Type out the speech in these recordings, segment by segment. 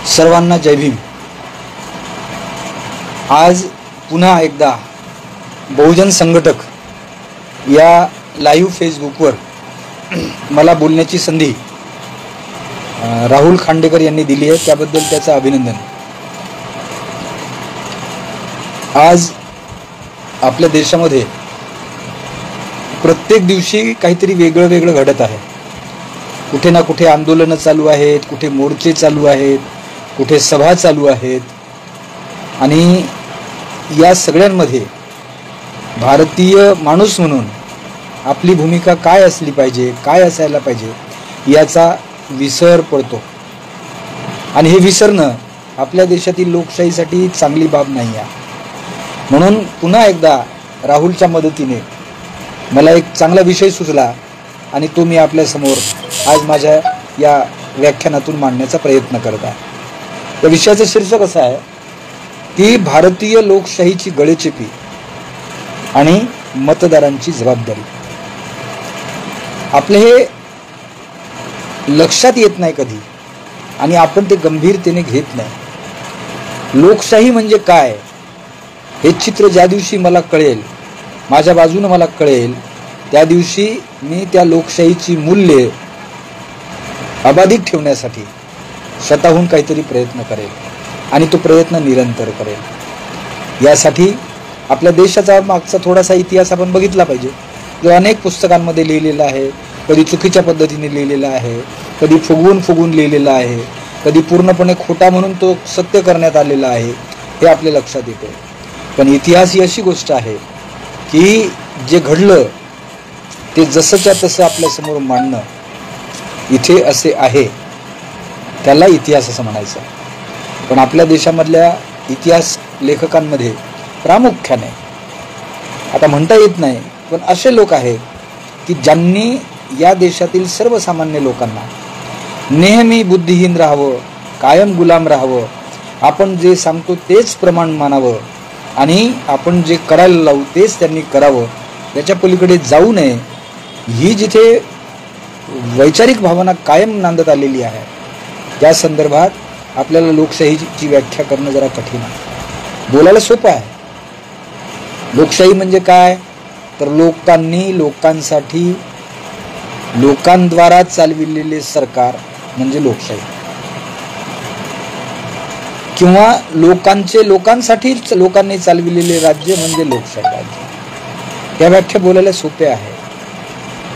सर्वांना जय भीम। आज पुन्हा एकदा बहुजन संघटक या लाईव्ह फेसबुकवर मला बोलण्याची संधी राहुल खांडेकर यांनी दिली आहे, त्याबद्दल त्याचं अभिनंदन। आज आपल्या देशामध्ये प्रत्येक दिवशी काहीतरी वेगळं वेगळं घडत आहे। कुठे ना कुठे आंदोलनं चालू आहेत, कुठे मोर्चे चालू आहेत, कुठे सभा चालू आहेत आणि या सगळ्यांमध्ये भारतीय माणूस म्हणून आपली भूमिका काय असली पाहिजे, काय असायला पाहिजे याचा विसर पडतो आणि हे विसरणं आपल्या देशातील लोकशाहीसाठी चांगली बाब नाही आहे। म्हणून पुन्हा एकदा राहुलच्या मदतीने मला एक चांगला विषय सुचला आणि तो मी आपल्या समोर आज माझ्या या व्याख्यानातून मांडण्याचा प्रयत्न करत आहे। या विषयाचं शीर्षक असं आहे की भारतीय लोकशाहीची गळेचेपी आणि मतदारांची जबाबदारी। आपले हे लक्षात येत नाही कधी आणि आपण ते गंभीरतेने घेत नाही। लोकशाही म्हणजे काय हे चित्र ज्या दिवशी मला कळेल, माझ्या बाजूने मला कळेल, त्या दिवशी मी त्या लोकशाहीची मूल्ये अबाधित ठेवण्यासाठी स्वतःहून काहीतरी प्रयत्न करेल आणि तो प्रयत्न निरंतर करेल। यासाठी आपल्या देशाचा मागचा थोडासा इतिहास आपण बघितला पाहिजे, जो अनेक पुस्तकांमध्ये लिहिलेला आहे। कधी चुकीच्या पद्धतीने लिहिलेला आहे, कधी फुगवून लिहिलेला आहे, कधी पूर्णपणे खोटा म्हणून तो सत्य करण्यात आलेला आहे, हे आपल्या लक्षात येते। पण इतिहास ही अशी गोष्ट आहे की जे घडलं ते जसंच्या तसं आपल्या समोर मांडणं, इथे असे आहे त्याला इतिहास असं म्हणायचं। पण आपल्या देशामधल्या इतिहास लेखकांमध्ये प्रामुख्याने आता म्हणता येत नाही, पण असे लोक आहेत की ज्यांनी या देशातील सर्वसामान्य लोकांना नेहमी बुद्धिहीन राहावं, कायम गुलाम राहावं, आपण जे सांगतो तेच प्रमाण मानावं आणि आपण जे करायला लावू तेच त्यांनी करावं, याच्या पलीकडे जाऊ नये, ही जिथे वैचारिक भावना कायम नांदत आलेली आहे, त्या संदर्भात आपल्याला लोकशाहीची व्याख्या करणं जरा कठीण आहे। बोलायला सोपं आहे। लोकशाही म्हणजे काय तर लोकांनी लोकांसाठी लोकांद्वारा चालविलेले सरकार म्हणजे लोकशाही, किंवा लोकांचे लोकांसाठी लोकांनी चालविलेले राज्य म्हणजे लोकशाही राज्य। या व्याख्या बोलायला सोप्या आहे,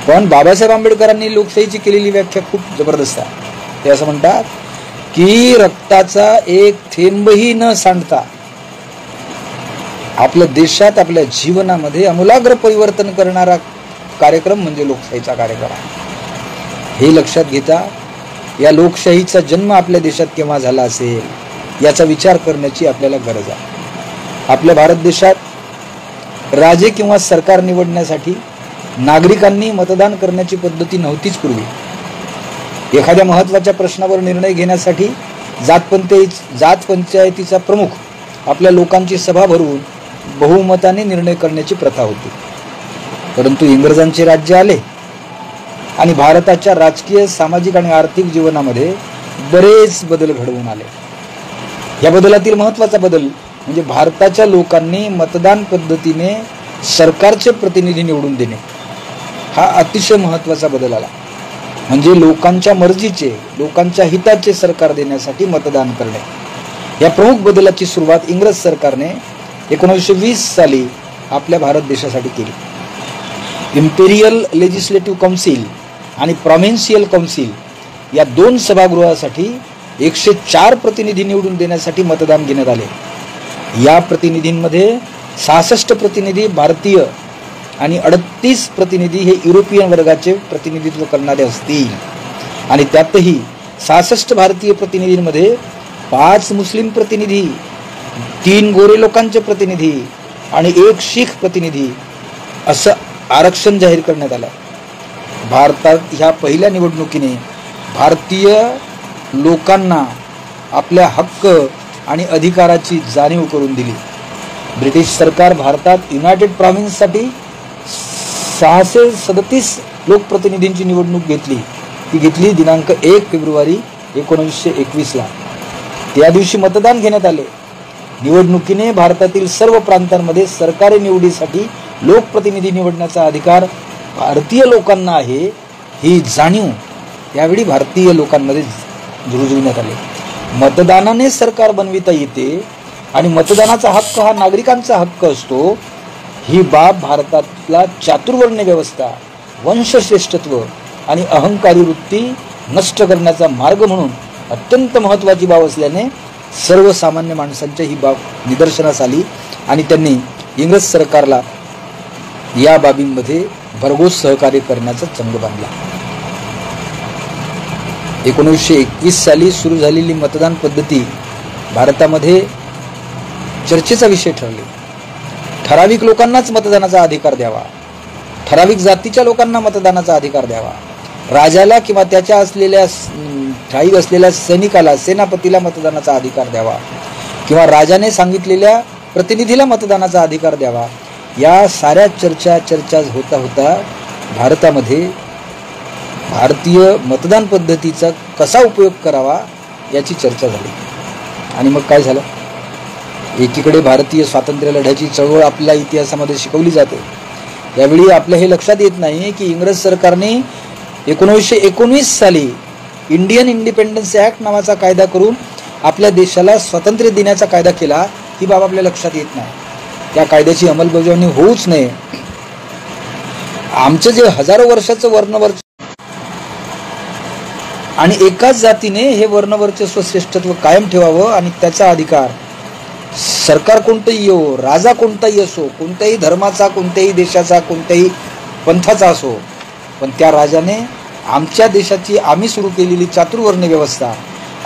पण बाबासाहेब आंबेडकरांनी लोकशाहीची केलेली व्याख्या खूप जबरदस्त आहे। ते असं म्हणतात की रक्ताचा एक थेंबही न सांडता आपल्या देशात आपल्या जीवनामध्ये आमूलाग्र परिवर्तन करणारा कार्यक्रम म्हणजे लोकशाहीचा कार्यक्रम आहे। हे लक्षात घेता या लोकशाहीचा जन्म आपल्या देशात केव्हा झाला असेल याचा विचार करण्याची आपल्याला गरज आहे। आपल्या भारत देशात राजे किंवा सरकार निवडण्यासाठी नागरिकांनी मतदान करण्याची पद्धती नव्हतीच पूर्वी। एखाद्या महत्त्वाच्या प्रश्नावर निर्णय घेण्यासाठी जात पंचायतीचा प्रमुख आपल्या लोकांची सभा भरवून बहुमताने निर्णय करण्याची प्रथा होती। परंतु इंग्रजांचे राज्य आले आणि भारताच्या राजकीय, सामाजिक आणि आर्थिक जीवनामध्ये बरेच बदल घडवून आले। या बदलातील महत्त्वाचा बदल म्हणजे भारताच्या लोकांनी मतदान पद्धतीने सरकारचे प्रतिनिधी निवडून देणे, हा अतिशय महत्त्वाचा बदल आला। म्हणजे लोकांच्या मर्जीचे, लोकांच्या हिताचे सरकार देण्यासाठी मतदान करणे। या प्रमुख बदलाची सुरुवात इंग्रज सरकारने 1920 साली आपल्या भारत देशासाठी केली। इम्पेरियल लेजिस्लेटिव्ह काउन्सिल आणि प्रॉव्हिन्शियल काउन्सिल या दोन सभागृहासाठी 104 प्रतिनिधी निवडून देण्यासाठी मतदान घेण्यात आले। या प्रतिनिधींमध्ये 66 प्रतिनिधी भारतीय आणि 38 प्रतिनिधी हे युरोपियन वर्गाचे प्रतिनिधित्व करणारे असतील आणि त्यातही 66 भारतीय प्रतिनिधींमध्ये 5 मुस्लिम प्रतिनिधी, 3 गोरे लोकांचे प्रतिनिधी आणि 1 शीख प्रतिनिधी असं आरक्षण जाहीर करण्यात आलं। भारतात ह्या पहिल्या निवडणुकीने भारतीय लोकांना आपल्या हक्क आणि अधिकाराची जाणीव करून दिली। ब्रिटिश सरकार भारतात युनायटेड प्रॉव्हिन्ससाठी 637 लोकप्रतिनिधींची निवडणूक घेतली। ती घेतली दिनांक 1 फेब्रुवारी 1921 ला। त्या दिवशी मतदान घेण्यात आले. निवडणुकीने भारतातील सर्व प्रांतांमध्ये सरकारी निवडीसाठी लोकप्रतिनिधी निवडण्याचा अधिकार भारतीय लोकांना आहे, ही जाणीव यावेळी भारतीय लोकांमध्ये रुजविण्यात आली. मतदानाने सरकार बनविता येते आणि मतदानाचा हक्क हा नागरिकांचा हक्क असतो, ही बाब भारतातला चातुर्वर्ण्य व्यवस्था, वंशश्रेष्ठत्व आणि अहंकारी वृत्ती नष्ट करण्याचा मार्ग म्हणून अत्यंत महत्त्वाची बाब असल्याने सर्वसामान्य माणसांच्या ही बाब निदर्शनास आली आणि त्यांनी इंग्रज सरकारला या बाबींमध्ये भरघोस सहकार्य करण्याचा चंग बांधला. 1921 साली सुरू झालेली मतदान पद्धती भारतामध्ये चर्चेचा विषय ठरली. ठराविक लोकांनाच मतदानाचा अधिकार द्यावा, ठराविक जातीच्या लोकांना मतदानाचा अधिकार द्यावा, राजाला किंवा त्याच्या ठायी असलेल्या सैनिकाला, सेनापतीला मतदानाचा अधिकार द्यावा किंवा राजाने सांगितलेल्या प्रतिनिधीला मतदानाचा अधिकार द्यावा. या साऱ्या चर्चा होता होता भारतामध्ये भारतीय मतदान पद्धतीचा कसा उपयोग करावा याची चर्चा झाली. आणि मग काय झालं? एकीकडे भारतीय स्वातंत्र्य लढ्याची चळवळ आपल्या इतिहासामध्ये शिकवली जाते. यावेळी आपल्या हे लक्षात येत नाही की इंग्रज सरकारने 1919 साली इंडियन इंडिपेंडन्स ॲक्ट नावाचा कायदा करून आपल्या देशाला स्वातंत्र्य देण्याचा कायदा केला, ही बाब आपल्या लक्षात येत नाही. त्या कायद्याची अंमलबजावणी होऊच नये. आमचं जे हजारो वर्षाचं वर्णवर्चस्व आणि एकाच जातीने हे वर्णवर्चस्व श्रेष्ठत्व कायम ठेवावं आणि त्याचा अधिकार सरकार कोणतंही येवो, राजा कोणताही असो, कोणत्याही धर्माचा, कोणत्याही देशाचा, कोणत्याही पंथाचा असो, पण त्या राजाने आमच्या देशाची आम्ही सुरू केलेली चातुर्वर्ण्य व्यवस्था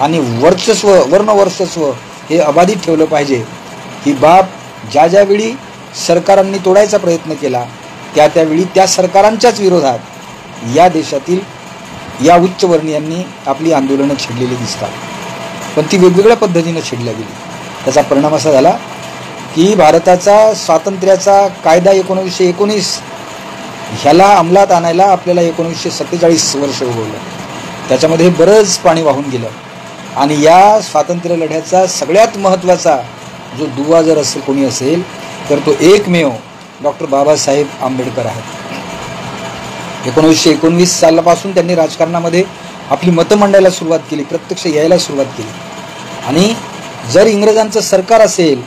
आणि वर्णवर्चस्व हे अबाधित ठेवलं पाहिजे. ही बाब ज्यावेळी सरकारांनी तोडायचा प्रयत्न केला त्यावेळी त्या सरकारांच्याच विरोधात या देशातील या उच्चवर्णीयांनी आपली आंदोलनं छेडलेली दिसतात. पण ती वेगवेगळ्या पद्धतीनं छेडल्या गेली. त्याचा परिणाम असा झाला की भारताचा स्वातंत्र्याचा कायदा 1919 ह्याला अंमलात आणायला आपल्याला 1947 वर्ष उगवलं. त्याच्यामध्ये बरंच पाणी वाहून गेलं आणि या स्वातंत्र्य लढ्याचा सगळ्यात महत्त्वाचा जो दुवा जर कोणी असेल तर तो एकमेव डॉक्टर बाबासाहेब आंबेडकर आहेत. 1919 सालापासून त्यांनी राजकारणामध्ये आपली मतं मांडायला सुरुवात केली, प्रत्यक्ष यायला सुरुवात केली. आणि जर इंग्रजांचं सरकार असेल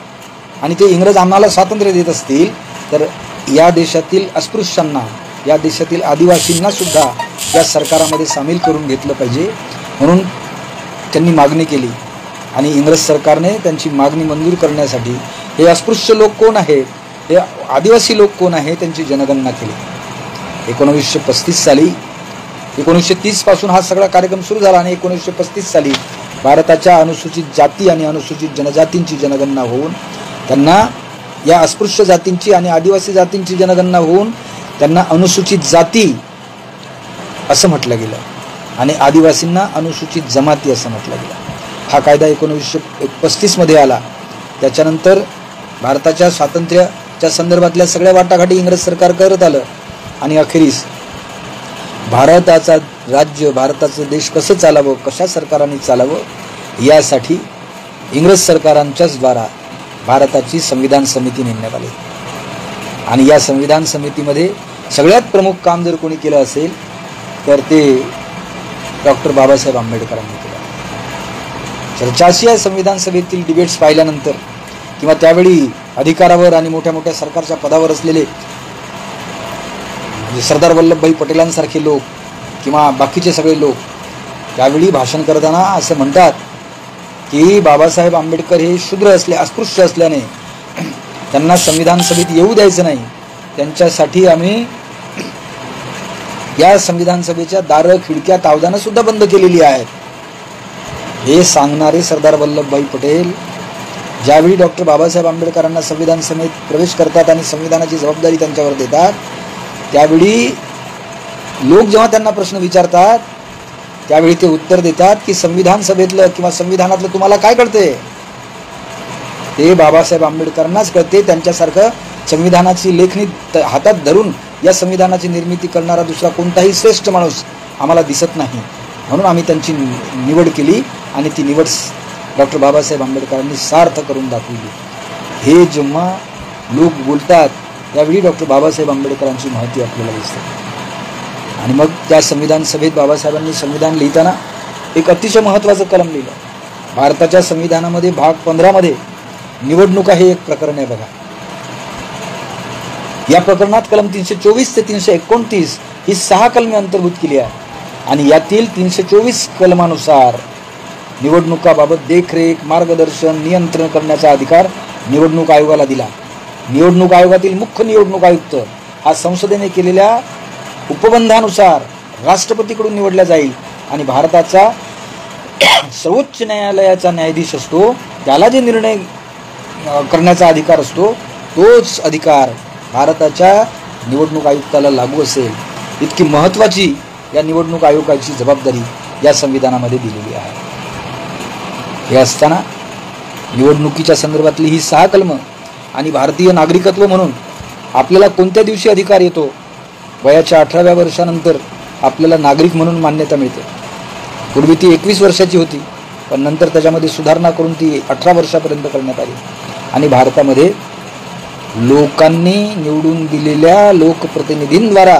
आणि ते इंग्रज आम्हाला स्वातंत्र्य देत असतील तर या देशातील अस्पृश्यांना, या देशातील आदिवासींना सुद्धा या सरकारामध्ये सामील करून घेतलं पाहिजे म्हणून त्यांनी मागणी केली. आणि इंग्रज सरकारने त्यांची मागणी मंजूर करण्यासाठी हे अस्पृश्य लोक कोण आहेत, हे आदिवासी लोक कोण आहे, त्यांची जनगणना केली. 1935 साली 1930 पासून हा सगळा कार्यक्रम सुरू झाला आणि 1935 साली भारताच्या अनुसूचित जाती आणि अनुसूचित जनजातींची जनगणना होऊन त्यांना या अस्पृश्य जातींची आणि आदिवासी जातींची जनगणना होऊन त्यांना अनुसूचित जाती असं म्हटलं गेलं आणि आदिवासींना अनुसूचित जमाती असं म्हटलं गेलं. हा कायदा 1935 मध्ये आला. त्याच्यानंतर भारताच्या स्वातंत्र्याच्या संदर्भातल्या सगळ्या वाटाघाटी इंग्रज सरकार करत आलं आणि अखेरीस भारताचा राज्य, भारताचं देश कसं चालावं, कशा सरकारांनी चालावं यासाठी इंग्रज सरकारांच्याच द्वारा भारताची संविधान समिती नेमण्यात आली. आणि या संविधान समितीमध्ये सगळ्यात प्रमुख काम जर कोणी केलं असेल तर ते डॉक्टर बाबासाहेब आंबेडकरांनी केलं. चर्चा अशी आहे संविधान सभेतील डिबेट्स पाहिल्यानंतर किंवा त्यावेळी अधिकारावर आणि मोठ्या मोठ्या सरकारच्या पदावर असलेले सरदार वल्लभभाई पटेलांसारखे लोक किंवा बाकीचे सगळे लोक त्यावेळी भाषण करताना असं म्हणतात की बाबासाहेब आंबेडकर हे शूद्र अस्पृश्य असल्याने त्यांना संविधान सभेत येऊ द्यायचं नाही, त्यांच्यासाठी आम्ही या संविधान सभेच्या दारं, खिडक्या, तावदानं सुद्धा बंद केलेली आहेत. हे सांगणारे सरदार वल्लभभाई पटेल ज्यावेळी डॉक्टर बाबासाहेब आंबेडकरांना संविधान सभेत प्रवेश करतात आणि संविधानाची जबाबदारी त्यांच्यावर देतात त्यावेळी लोक जेव्हा त्यांना प्रश्न विचारतात त्यावेळी ते उत्तर देतात की संविधान सभेतलं किंवा संविधानातलं तुम्हाला काय कळते? ते बाबासाहेब आंबेडकरांनाच कळते. त्यांच्यासारखं संविधानाची लेखणी हातात धरून या संविधानाची निर्मिती करणारा दुसरा कोणताही श्रेष्ठ माणूस आम्हाला दिसत नाही म्हणून आम्ही त्यांची निवड केली आणि ती निवड डॉक्टर बाबासाहेब आंबेडकरांनी सार्थ करून दाखवली. हे जेव्हा लोक बोलतात त्यावेळी डॉक्टर बाबासाहेब आंबेडकरांची माहिती आपल्याला दिसते. आणि मग त्या संविधान सभेत बाबासाहेबांनी संविधान लिहिताना एक अतिशय महत्त्वाचं कलम लिहिलं. भारताच्या संविधानामध्ये भाग 15 मध्ये निवडणुका हे एक प्रकरण आहे बघा. या प्रकरणात कलम 324 ते 329 ही 6 कलमे अंतर्भूत केली आहे. आणि यातील 324 कलमानुसार निवडणुकाबाबत देखरेख, मार्गदर्शन, नियंत्रण करण्याचा अधिकार निवडणूक आयोगाला दिला. निवडणूक आयोगातील मुख्य निवडणूक आयुक्त हा संसदेने केलेल्या उपबंधानुसार राष्ट्रपतीकडून निवडला जाईल. आणि भारताचा सर्वोच्च न्यायालयाचा न्यायाधीश असतो, त्याला जे निर्णय करण्याचा अधिकार असतो तोच अधिकार भारताच्या निवडणूक आयुक्ताला लागू असेल. इतकी महत्त्वाची या निवडणूक आयोगाची जबाबदारी या संविधानामध्ये दिलेली आहे. हे असताना निवडणुकीच्या संदर्भातली ही 6 कलमं आणि भारतीय नागरिकत्व म्हणून आपल्याला कोणत्या दिवशी अधिकार येतो? वयाच्या 18व्या वर्षानंतर आपल्याला नागरिक म्हणून मान्यता मिळते. पूर्वी ती 21 वर्षाची होती, पण नंतर त्याच्यामध्ये सुधारणा करून ती 18 वर्षापर्यंत करण्यात आली. आणि भारतामध्ये लोकांनी निवडून दिलेल्या लोकप्रतिनिधींद्वारा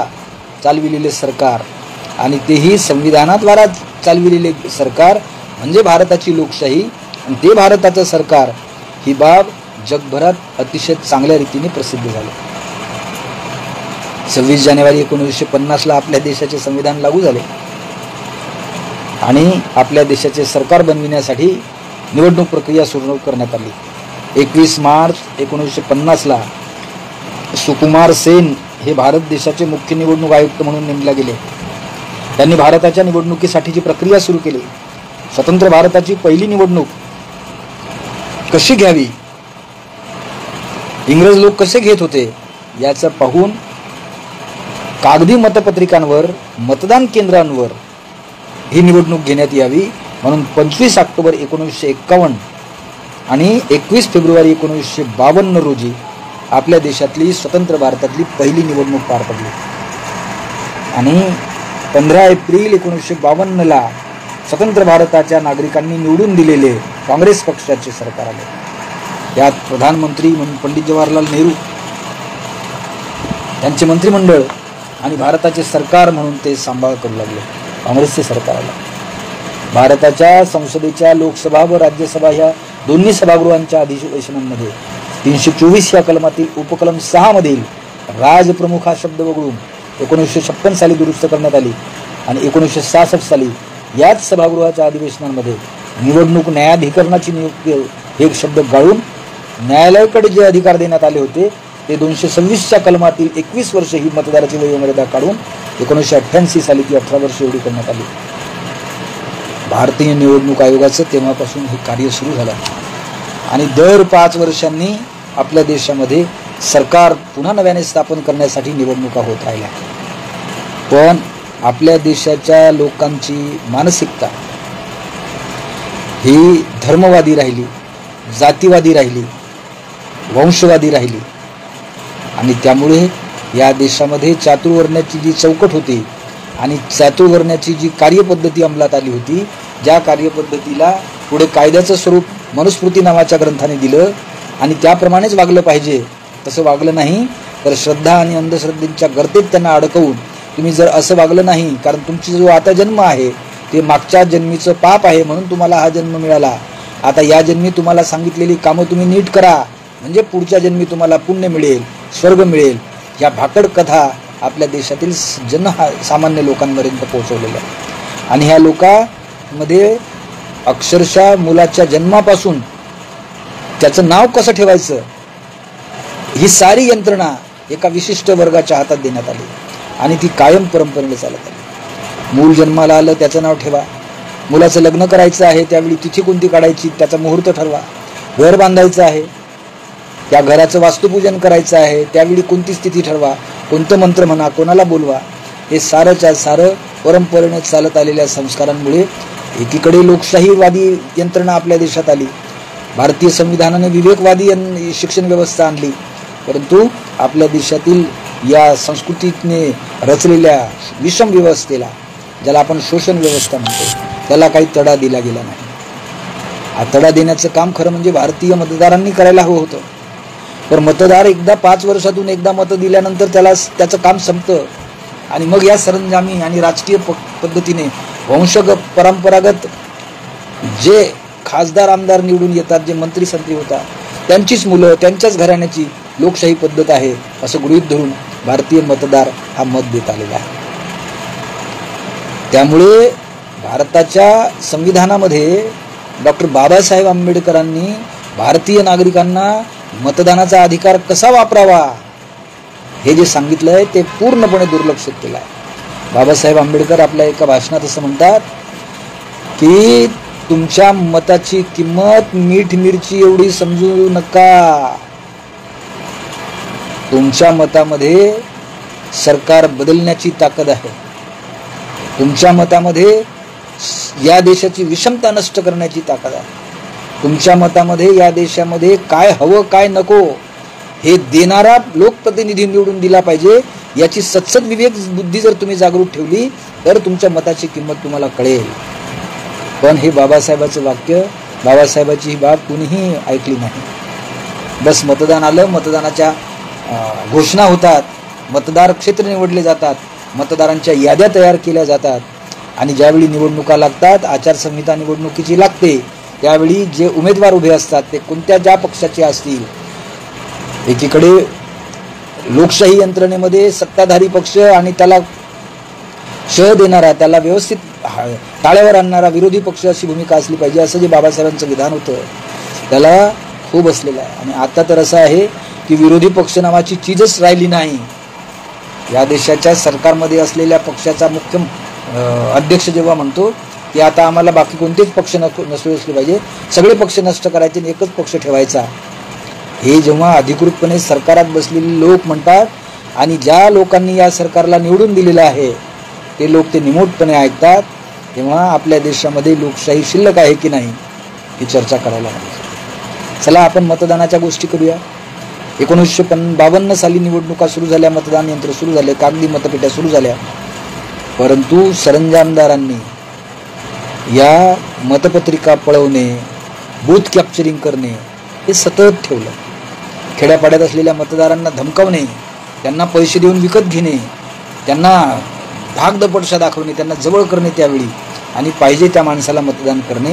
चालविलेले सरकार आणि तेही संविधानाद्वारा चालविलेले सरकार म्हणजे भारताची लोकशाही आणि ते भारताचं सरकार, ही बाब जगभरात अतिशय चांगल्या रीतीने प्रसिद्ध झाली. 26 जानेवारी 1950ला आपल्या देशाचे संविधान लागू झाले आणि आपल्या देशाचे सरकार बनविण्यासाठी निवडणूक प्रक्रिया सुरू करण्यात आली. 21 मार्च 1950ला सुकुमार सेन हे भारत देशाचे मुख्य निवडणूक आयुक्त म्हणून नेमले गेले. त्यांनी भारताच्या निवडणुकीसाठीची प्रक्रिया सुरू केली. स्वतंत्र भारताची पहिली निवडणूक कशी घ्यावी, इंग्रज लोक कसे घेत होते याचं पाहून कागदी मतपत्रिकांवर, मतदान केंद्रांवर ही निवडणूक घेण्यात यावी म्हणून 25 ऑक्टोबर 1951 आणि 21 फेब्रुवारी 1952 रोजी आपल्या देशातली स्वतंत्र भारतातली पहिली निवडणूक पार पडली. आणि 15 एप्रिल 1952ला स्वतंत्र भारताच्या नागरिकांनी निवडून दिलेले काँग्रेस पक्षाचे सरकार आले. यात प्रधानमंत्री म्हणून पंडित जवाहरलाल नेहरू यांचे मंत्रिमंडळ आणि भारताचे सरकार म्हणून ते सांभाळ करू लागले. काँग्रेसचे सरकार आले. भारताच्या संसदेच्या लोकसभा व राज्यसभा ह्या दोन्ही सभागृहांच्या अधिवेशनांमध्ये 324 या कलमातील उपकलम 6 मधील राजप्रमुख हा शब्द वगळून 1956 साली दुरुस्त करण्यात आली. आणि 1966 साली याच सभागृहाच्या अधिवेशनांमध्ये निवडणूक न्यायाधिकरणाची नियुक्ती हे शब्द गाळून न्यायालयाकडे जे अधिकार देण्यात आले होते ते 226च्या कलमातील 21 वर्ष ही मतदाराची वयोमर्यादा काढून 1988 साली ती 18 वर्ष एवढी करण्यात आली. भारतीय निवडणूक आयोगाचं तेव्हापासून हे कार्य सुरू झालं आणि दर 5 वर्षांनी आपल्या देशामध्ये सरकार पुन्हा नव्याने स्थापन करण्यासाठी निवडणुका होत राहिल्या. पण आपल्या देशाच्या लोकांची मानसिकता ही धर्मवादी राहिली, जातीवादी राहिली, वंशवादी राहिली. आणि त्यामुळे या देशामध्ये चातुर्वर्ण्याची जी चौकट होती आणि चातुर्वर्ण्याची जी कार्यपद्धती अंमलात आली होती, ज्या कार्यपद्धतीला पुढे कायद्याचं स्वरूप मनुस्मृती नावाच्या ग्रंथाने दिलं आणि त्याप्रमाणेच वागलं पाहिजे, तसं वागलं नाही तर श्रद्धा आणि अंधश्रद्धेच्या गर्तेत त्यांना अडकवून तुम्ही जर असं वागलं नाही, कारण तुमची जो आता जन्म आहे ते मागच्या जन्मीचं पाप आहे म्हणून तुम्हाला हा जन्म मिळाला, आता या जन्मी तुम्हाला सांगितलेली कामं तुम्ही नीट करा म्हणजे पुढच्या जन्मी तुम्हाला पुण्य मिळेल, स्वर्ग मिळेल, ह्या भाकड कथा आपल्या देशातील सामान्य लोकांपर्यंत पोहोचवलेल्या. आणि ह्या लोकांमध्ये अक्षरशः मुलाच्या जन्मापासून त्याचं नाव कसं ठेवायचं ही सारी यंत्रणा एका विशिष्ट वर्गाच्या हातात देण्यात आली आणि ती कायम परंपरेने चालत आली. मूल जन्माला आलं त्याचं नाव ठेवा, मुलाचं लग्न करायचं आहे त्यावेळी तिथी कोणती काढायची त्याचा मुहूर्त ठरवा, घर बांधायचं आहे त्या घराचं वास्तुपूजन करायचं आहे त्यावेळी कोणती स्थिती ठरवा, कोणतं मंत्र म्हणा, कोणाला बोलवा. हे सारंच्या सारं परंपरेने चालत आलेल्या संस्कारांमुळे एकीकडे लोकशाहीवादी यंत्रणा आपल्या देशात आली, भारतीय संविधानाने विवेकवादी शिक्षण व्यवस्था आणली, परंतु आपल्या देशातील या संस्कृतीने रचलेल्या विषम व्यवस्थेला, ज्याला आपण शोषण व्यवस्था म्हणतो, त्याला काही तडा दिला गेला नाही. हा तडा देण्याचं काम खरं म्हणजे भारतीय मतदारांनी करायला हवं होतं. पण मतदार एकदा 5 वर्षातून एकदा मतं दिल्यानंतर त्याचं काम संपतं आणि मग या सरंजामी आणि राजकीय पद्धतीने परंपरागत जे खासदार आमदार निवडून येतात, जे मंत्री संत्री होतात, त्यांचीच मुलं, त्यांच्याच घराण्याची लोकशाही पद्धत आहे असं गृहीत धरून भारतीय मतदार हा मत देत आलेला आहे. त्यामुळे भारताच्या संविधानामध्ये डॉक्टर बाबासाहेब आंबेडकरांनी भारतीय नागरिकांना मतदानाचा अधिकार कसा वापरावा हे जे सांगितलं आहे ते पूर्णपणे दुर्लक्षित केलं आहे. बाबासाहेब आंबेडकर आपल्या एका भाषणात असं म्हणतात की तुमच्या मताची किंमत मीठ मिरची एवढी समजू नका. तुमच्या मतामध्ये सरकार बदलण्याची ताकद आहे. तुमच्या मतामध्ये या देशाची विषमता नष्ट करण्याची ताकद आहे. तुमच्या मतामध्ये या देशामध्ये काय हवं काय नको हे देणारा लोकप्रतिनिधी निवडून दिला पाहिजे याची सत्सद विवेक बुद्धी जर तुम्ही जागृत ठेवली तर तुमच्या मताची किंमत तुम्हाला कळेल. पण हे बाबासाहेबाचं वाक्य, बाबासाहेबाची ही बाब कुणीही ऐकली नाही. बस मतदान आलं, मतदानाच्या घोषणा होतात, मतदार क्षेत्र निवडले जातात, मतदारांच्या याद्या तयार केल्या जातात आणि ज्यावेळी निवडणुका लागतात, आचारसंहिता निवडणुकीची लागते, त्यावेळी जे उमेदवार उभे असतात ते कोणत्या ज्या पक्षाचे असतील, एकीकडे लोकशाही यंत्रणेमध्ये सत्ताधारी पक्ष आणि त्याला शह देणारा, त्याला व्यवस्थित ताळ्यावर आणणारा विरोधी पक्ष अशी भूमिका असली पाहिजे असं जे बाबासाहेबांचं विधान होतं त्याला खूप बसलेलं आहे. आणि आता तर असं आहे की विरोधी पक्ष नावाची चीजच राहिली नाही. या देशाच्या सरकारमध्ये असलेल्या पक्षाचा मुख्य अध्यक्ष जेव्हा म्हणतो की आता आम्हाला बाकी कोणतेच पक्ष नसले पाहिजे, सगळे पक्ष नष्ट करायचे आणि एकच पक्ष ठेवायचा, हे जेव्हा अधिकृतपणे सरकारात बसलेले लोक म्हणतात आणि ज्या लोकांनी या सरकारला निवडून दिलेलं आहे ते लोक ते निमूटपणे ऐकतात, तेव्हा आपल्या देशामध्ये लोकशाही शिल्लक आहे की नाही ही चर्चा करायला पाहिजे. चला आपण मतदानाच्या गोष्टी करूया. 1952 साली निवडणुका सुरू झाल्या, मतदान यंत्र सुरू झाले, कागदी मतपेट्या सुरू झाल्या, परंतु सरंजामदारांनी या मतपत्रिका पळवणे, बूथ कॅप्चरिंग करणे हे सतत ठेवलं. खेड्यापाड्यात असलेल्या मतदारांना धमकावणे, त्यांना पैसे देऊन विकत घेणे, त्यांना धाकदपटशा दाखवणे, त्यांना जवळ करणे त्यावेळी आणि पाहिजे त्या माणसाला मतदान करणे,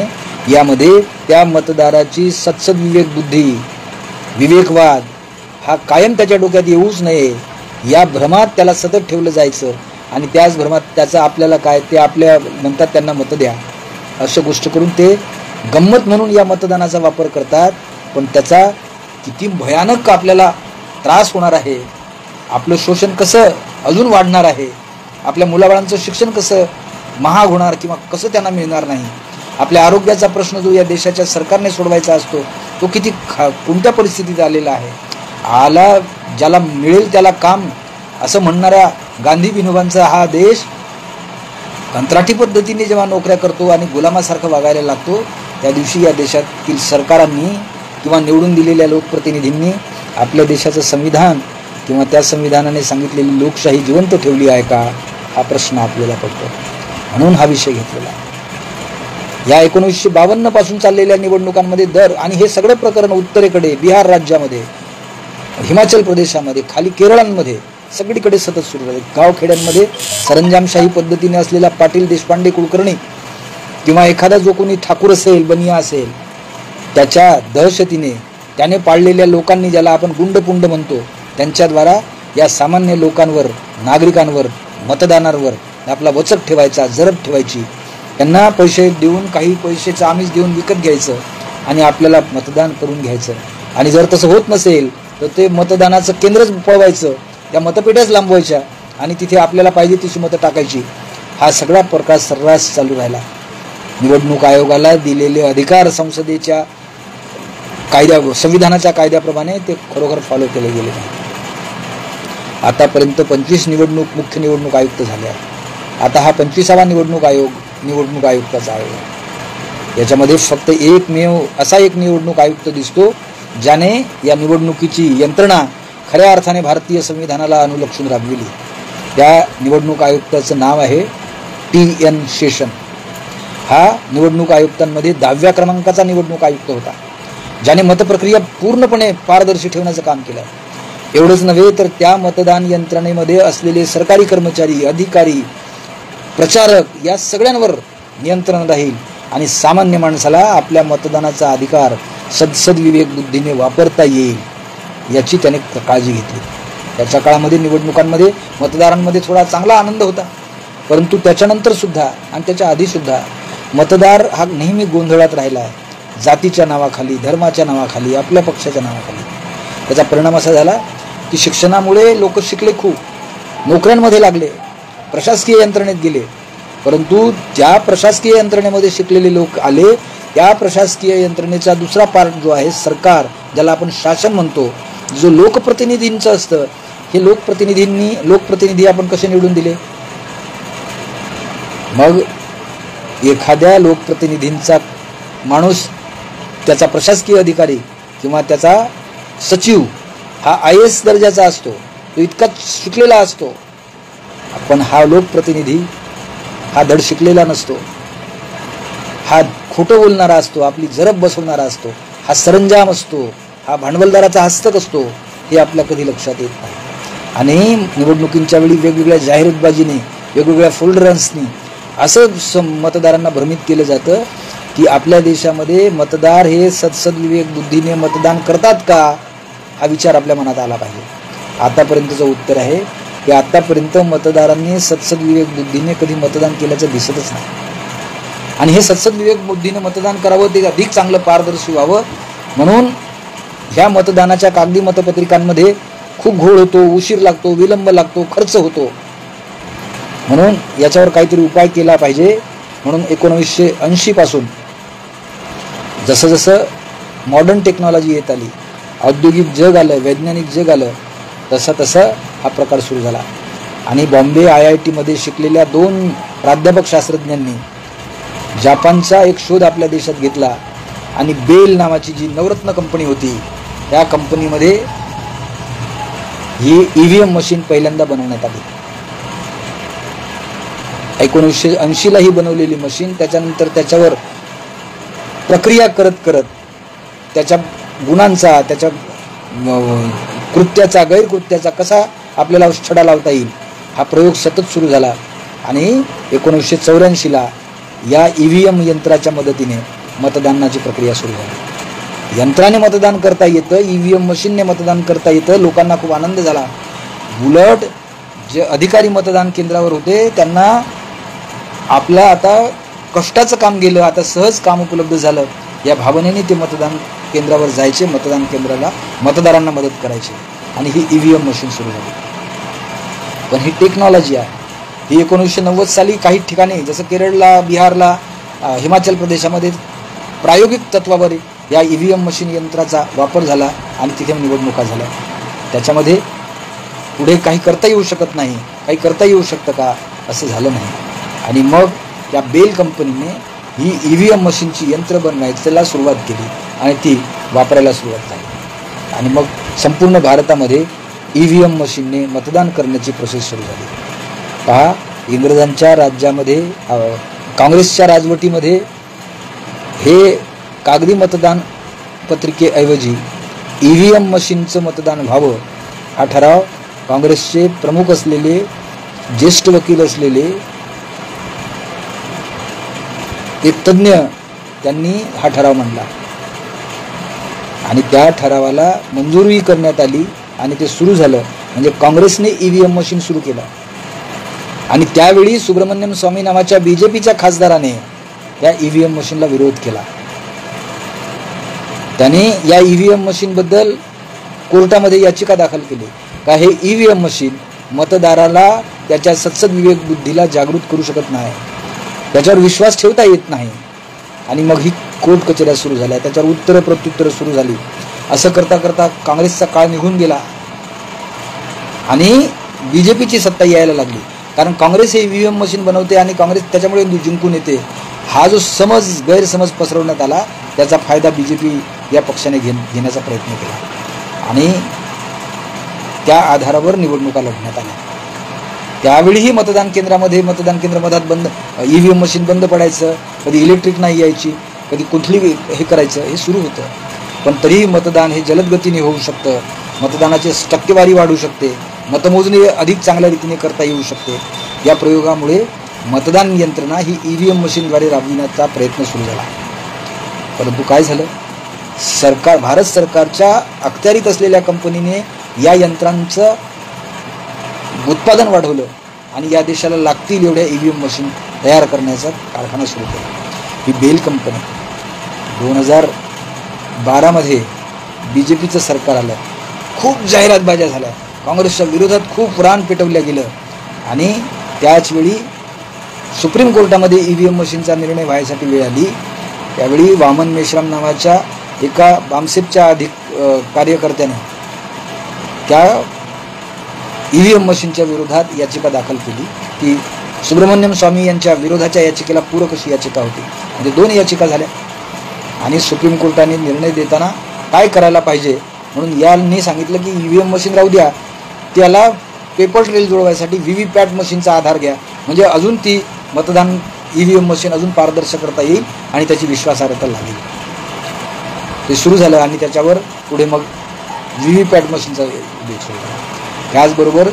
यामध्ये त्या मतदाराची सत्सद विवेक बुद्धी, विवेकवाद हा कायम त्याच्या डोक्यात येऊच नये या भ्रमात त्याला सतत ठेवलं जायचं आणि त्याच भ्रमात त्याचं आपल्याला काय ते आपल्या म्हणतात त्यांना मत द्या अशा गोष्ट करून ते गंमत म्हणून या मतदानाचा वापर करतात. पण त्याचा किती भयानक आपल्याला त्रास होणार आहे, आपलं शोषण कसं अजून वाढणार आहे, आपल्या मुलाबाळांचं शिक्षण कसं महाग होणार किंवा कसं त्यांना मिळणार नाही, आपल्या आरोग्याचा प्रश्न जो या देशाच्या सरकारने सोडवायचा असतो तो किती कोणत्या परिस्थितीत आलेला आहे. ज्याला मिळेल त्याला काम असं म्हणणाऱ्या गांधी विनोबांचा हा देश कंत्राटी पद्धतीने जेव्हा नोकऱ्या करतो आणि गुलामासारखं वागायला लागतो, त्या दिवशी या देशातील सरकारांनी किंवा निवडून दिलेल्या लोकप्रतिनिधींनी आपल्या देशाचं संविधान किंवा त्या संविधानाने सांगितलेली लोकशाही जिवंत ठेवली आहे का हा प्रश्न आपल्याला पडतो. म्हणून हा विषय घेतलेला. या 1952 पासून चाललेल्या निवडणुकांमध्ये दर आणि हे सगळं प्रकरण उत्तरेकडे बिहार राज्यामध्ये, हिमाचल प्रदेशामध्ये, खाली केरळांमध्ये सगळीकडे सतत सुरू झाले. गावखेड्यांमध्ये सरंजामशाही पद्धतीने असलेला पाटील, देशपांडे, कुलकर्णी किंवा एखादा जो कोणी ठाकूर असेल, बनिया असेल, त्याच्या दहशतीने त्याने पाळलेल्या लोकांनी, ज्याला आपण गुंडपुंड म्हणतो, त्यांच्याद्वारा या सामान्य लोकांवर, नागरिकांवर, मतदानांवर आपला वचक ठेवायचा, जरब ठेवायची, त्यांना पैसे देऊन, काही पैशाचं आमिष देऊन विकत घ्यायचं आणि आपल्याला मतदान करून घ्यायचं. आणि जर तसं होत नसेल तर ते मतदानाचं केंद्रच पळवायचं, त्या मतपेट्याच लांबवायच्या आणि तिथे आपल्याला पाहिजे तशी मतं टाकायची. हा सगळा प्रकार सर्रास चालू राहिला. निवडणूक आयोगाला दिलेले अधिकार संसदेच्या संविधानाच्या कायद्याप्रमाणे ते खरोखर फॉलो केले गेले नाही. आतापर्यंत 25 मुख्य निवडणूक आयुक्त झाले आहेत. आता हा 25वा निवडणूक आयुक्ताचा आयोग आहे. याच्यामध्ये फक्त असा एक निवडणूक आयुक्त दिसतो ज्याने या निवडणुकीची यंत्रणा खऱ्या अर्थाने भारतीय संविधानाला अनुलक्षून राबविली. त्या निवडणूक आयुक्ताचं नाव आहे TN शेषन. हा निवडणूक आयुक्तांमध्ये 10व्या क्रमांकाचा निवडणूक आयुक्त होता, ज्याने मतप्रक्रिया पूर्णपणे पारदर्शी ठेवण्याचं काम केलं. एवढंच नव्हे तर त्या मतदान यंत्रणेमध्ये असलेले सरकारी कर्मचारी, अधिकारी, प्रचारक या सगळ्यांवर नियंत्रण राहील आणि सामान्य माणसाला आपल्या मतदानाचा अधिकार सदविवेक बुद्धीने वापरता येईल याची त्याने काळजी घेतली. त्याच्या काळामध्ये निवडणुकांमध्ये मतदारांमध्ये थोडा चांगला आनंद होता, परंतु त्याच्यानंतर सुद्धा आणि त्याच्या आधी सुद्धा मतदार हा नेहमी गोंधळात राहिला आहे. जातीच्या नावाखाली, धर्माच्या नावाखाली, आपल्या पक्षाच्या नावाखाली. त्याचा परिणाम असा झाला की शिक्षणामुळे लोक शिकले, खूप नोकऱ्यांमध्ये लागले, प्रशासकीय यंत्रणेत गेले, परंतु त्या प्रशासकीय यंत्रणेमध्ये शिकलेले लोक आले, त्या प्रशासकीय यंत्रणेचा दुसरा पार्ट जो आहे सरकार, ज्याला आपण शासन म्हणतो, जो लोकप्रतिनिधींचं असतं, हे लोकप्रतिनिधी आपण कसे निवडून दिले? मग एखाद्या लोकप्रतिनिधींचा माणूस, त्याचा प्रशासकीय अधिकारी किंवा त्याचा सचिव हा IAS दर्जाचा असतो, तो इतका शिकलेला असतो, पण हा लोकप्रतिनिधी हा धड शिकलेला नसतो, हा खोटं बोलणारा असतो, आपली जरब बसवणारा असतो, हा सरंजाम असतो, हा भांडवलदाराचा हस्तक असतो, हे आपल्या कधी लक्षात येत नाही. आणि निवडणुकींच्या वेळी वेगवेगळ्या जाहिरातबाजीने, वेगवेगळ्या फोल्डरन्सनी असं मतदारांना भ्रमित केलं जातं की आपल्या देशामध्ये मतदार हे सदविवेक बुद्धीने मतदान करतात का, हा विचार आपल्या मनात आला पाहिजे. आतापर्यंतचं उत्तर आहे की आतापर्यंत मतदारांनी सदविवेक बुद्धीने कधी मतदान केल्याचं दिसतच नाही. आणि हे सदविवेक बुद्धीने मतदान करावं, ते अधिक चांगलं पारदर्शी व्हावं म्हणून ह्या मतदानाच्या कागदी मतपत्रिकांमध्ये खूप घोळ होतो, उशीर लागतो, विलंब लागतो, खर्च होतो. म्हणून याच्यावर काहीतरी उपाय केला पाहिजे. म्हणून 1980 पासून जसं जसं मॉडर्न टेक्नॉलॉजी येत आली, औद्योगिक जग आलं, वैज्ञानिक जग आलं, तसं हा प्रकार सुरू झाला. आणि बॉम्बे IIT मध्ये शिकलेल्या 2 प्राध्यापक शास्त्रज्ञांनी जापानचा एक शोध आपल्या देशात घेतला आणि बेल नावाची जी नवरत्न कंपनी होती, त्या कंपनीमध्ये ही EVM मशीन पहिल्यांदा बनवण्यात आली. 1980ला ही बनवलेली मशीन, त्याच्यानंतर त्याच्यावर प्रक्रिया करत करत त्याच्या गुणांचा, त्याच्या कृत्याचा, गैरकृत्याचा कसा आपल्याला छडा लावता येईल हा प्रयोग सतत सुरू झाला. आणि 1984ला या EVM यंत्राच्या मदतीने मतदानाची प्रक्रिया सुरू झाली. यंत्राने मतदान करता येतं, EVM मशीनने मतदान करता येतं. लोकांना खूप आनंद झाला. उलट जे अधिकारी मतदान केंद्रावर होते त्यांना आपलं आता कष्टाचं काम गेलं, आता सहज काम उपलब्ध झालं, या भावनेने ते मतदान केंद्रावर जायचे, मतदान केंद्राला मतदारांना मदत करायचे आणि ही EVM मशीन सुरू झाली. पण ही टेक्नॉलॉजी आहे ही 1990 साली काही ठिकाणी जसं केरळला, बिहारला, हिमाचल प्रदेशामध्ये प्रायोगिक तत्वावर या EVM मशीन यंत्राचा वापर झाला आणि तिथे निवडणुका झाल्या. त्याच्यामध्ये पुढे काही करता येऊ शकत नाही, काही करता येऊ शकतं का, असं झालं नाही. आणि मग या बेल कंपनीने ही EVM मशीनची यंत्र बनवायला सुरुवात केली आणि ती वापरायला सुरुवात झाली. आणि मग संपूर्ण भारतामध्ये EVM मशीनने मतदान करण्याची प्रोसेस सुरू झाली. पहा, इंग्रजांच्या राज्यामध्ये, काँग्रेसच्या राजवटीमध्ये हे कागदी मतदान पत्रिकेऐवजी EVM मशीनचं मतदान व्हावं हा ठराव काँग्रेसचे प्रमुख असलेले, ज्येष्ठ वकील असलेले एक तज्ज्ञ त्यांनी हा ठराव मांडला आणि त्या ठरावाला मंजुरी करण्यात आली आणि ते सुरू झालं. म्हणजे काँग्रेसने EVM मशीन सुरू केलं. आणि त्यावेळी सुब्रमण्यम स्वामी नावाच्या BJPच्या खासदाराने या EVM मशीनला विरोध केला. त्याने या EVM मशीनबद्दल कोर्टामध्ये याचिका दाखल केली का हे EVM मशीन मतदाराला त्याच्या सदविवेक बुद्धीला जागृत करू शकत नाही, त्याच्यावर विश्वास ठेवता येत नाही. आणि मग ही कोर्ट कचेऱ्या सुरू झाल्या, त्याच्यावर उत्तरं प्रत्युत्तरं सुरू झाली. असं करता करता काँग्रेसचा काळ निघून गेला आणि BJPची सत्ता यायला लागली. कारण काँग्रेस हे EVM मशीन बनवते आणि काँग्रेस त्याच्यामुळे जिंकून येते, हा जो गैरसमज पसरवण्यात आला त्याचा फायदा BJP या पक्षाने घेण्याचा प्रयत्न केला आणि त्या आधारावर निवडणुका लढण्यात आल्या. त्यावेळीही मतदान केंद्र मधात बंद, EVM मशीन बंद पडायचं, कधी इलेक्ट्रिक नाही यायची, कधी कुठली हे करायचं, हे सुरू होतं. पण तरीही मतदान हे जलद गतीने होऊ शकतं, मतदानाची टक्केवारी वाढू शकते, मतमोजणी अधिक चांगल्या रीतीने करता येऊ शकते. या प्रयोगामुळे मतदान यंत्रणा ही EVM मशीनद्वारे राबविण्याचा प्रयत्न सुरू झाला. परंतु काय झालं, भारत सरकारच्या अखत्यारीत असलेल्या कंपनीने या यंत्रांचं उत्पादन वाढवलं आणि या देशाला लागतील एवढ्या EVM मशीन तयार करण्याचा कारखाना सुरू केला. ही बेल कंपनी 2012मध्ये BJPचं सरकार आलं, खूप जाहिरातबाज्या झाल्या, काँग्रेसच्या विरोधात खूप रान पेटवलं गेलं आणि त्याचवेळी सुप्रीम कोर्टामध्ये EVM मशीनचा निर्णय व्हायसाठी वेळ आली. त्यावेळी वामन मेश्राम नावाच्या एका बामसेपच्या कार्यकर्त्याने त्या EVM मशीनच्या विरोधात याचिका दाखल केली. ती सुब्रमण्यम स्वामी यांच्या विरोधाच्या याचिकेला पूरक अशी याचिका होती. म्हणजे 2 याचिका झाल्या आणि सुप्रीम कोर्टाने निर्णय देताना काय करायला पाहिजे म्हणून यांनी सांगितलं की EVM मशीन राहू द्या, त्याला पेपर ट्रेल जुळवायसाठी VVPAT मशीनचा आधार घ्या, म्हणजे अजून ती मतदान EVM मशीन अजून पारदर्शक करता येईल आणि त्याची विश्वासार्हता लागेल. ते सुरू झालं आणि त्याच्यावर पुढे मग VVPAT मशीनचा उल्लेख सुरू झाला. त्याचबरोबर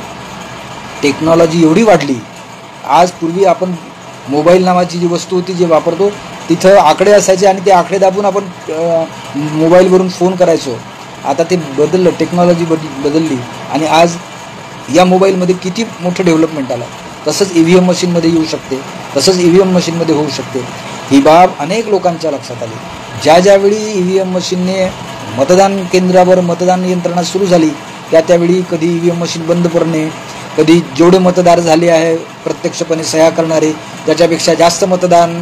टेक्नॉलॉजी एवढी वाढली, आज पूर्वी आपण मोबाईल नावाची जी वस्तू होती जे वापरतो तिथं आकडे असायचे आणि ते आकडे दाबून आपण मोबाईलवरून फोन करायचो. आता ते बदललं, टेक्नॉलॉजी बदलली आणि आज या मोबाईलमध्ये किती मोठं डेव्हलपमेंट आलं. तसंच EVM मशीनमध्ये येऊ शकते, तसंच EVM मशीनमध्ये होऊ शकते. ही बाब अनेक लोकांच्या लक्षात आली. ज्यावेळी EVM मशीनने मतदान केंद्रावर मतदान यंत्रणा सुरू झाली त्यावेळी कधी EVM मशीन बंद पडणे, कधी जेवढे मतदार झाले आहे प्रत्यक्षपणे सह्या करणारे त्याच्यापेक्षा जास्त मतदान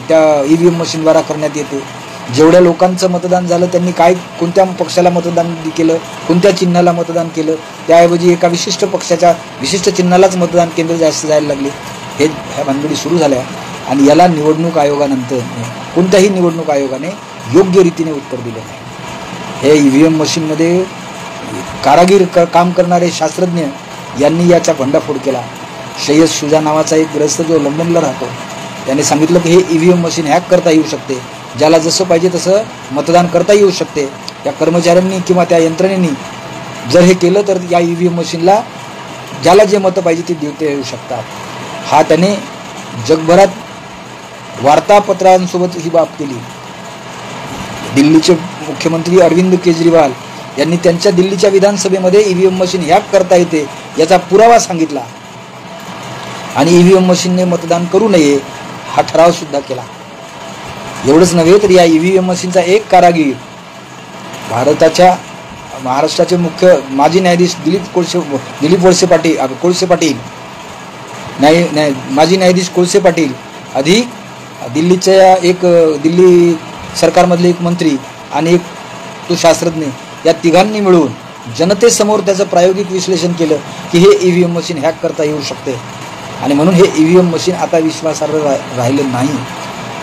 त्या EVM मशीनद्वारा करण्यात येते. जेवढ्या लोकांचं मतदान झालं त्यांनी कोणत्या पक्षाला मतदान केलं, कोणत्या चिन्हाला मतदान केलं, त्याऐवजी एका विशिष्ट पक्षाच्या विशिष्ट चिन्हालाच मतदान केंद्र जास्त जायला लागले. ह्या भानगडी सुरू झाल्या आणि याला निवडणूक आयोगानंतर कोणत्याही निवडणूक आयोगाने योग्य रीतीने उत्तर दिलं नाही. हे EVM मशीनमध्ये कारागीर काम करणारे शास्त्रज्ञ यांनी याचा भंडाफोड केला. सय्यद शुजा नावाचा एक ग्रस्त जो लंडनला राहतो त्याने सांगितलं की हे EVM मशीन हॅक करता येऊ शकते, ज्याला जसं पाहिजे तसं मतदान करता येऊ शकते. त्या कर्मचाऱ्यांनी किंवा त्या यंत्रणेनी जर हे केलं तर या EVM मशीनला ज्याला जे मतं पाहिजे ते देता येऊ शकतात. हा त्याने जगभरात वार्तापत्रांसोबत ही बाब केली. दिल्लीचे मुख्यमंत्री अरविंद केजरीवाल यांनी त्यांच्या दिल्लीच्या विधानसभेमध्ये EVM मशीन हॅक करता येते याचा पुरावा सांगितला आणि EVM मशीनने मतदान करू नये हा ठराव सुद्धा केला. एवढंच नव्हे तर या EVM मशीनचा एक कारागीर भारताच्या महाराष्ट्राचे मुख्य माजी न्यायाधीश दिलीप वळसे पाटील माजी न्यायाधीश कोळसे पाटील अधिक दिल्लीच्या दिल्ली सरकारमधले एक मंत्री आणि एक तो शास्त्रज्ञ या तिघांनी मिळून जनतेसमोर त्याचं प्रायोगिक विश्लेषण केलं की हे EVM मशीन हॅक करता येऊ शकते आणि म्हणून हे EVM मशीन आता विश्वासार्ह राहिलं नाही.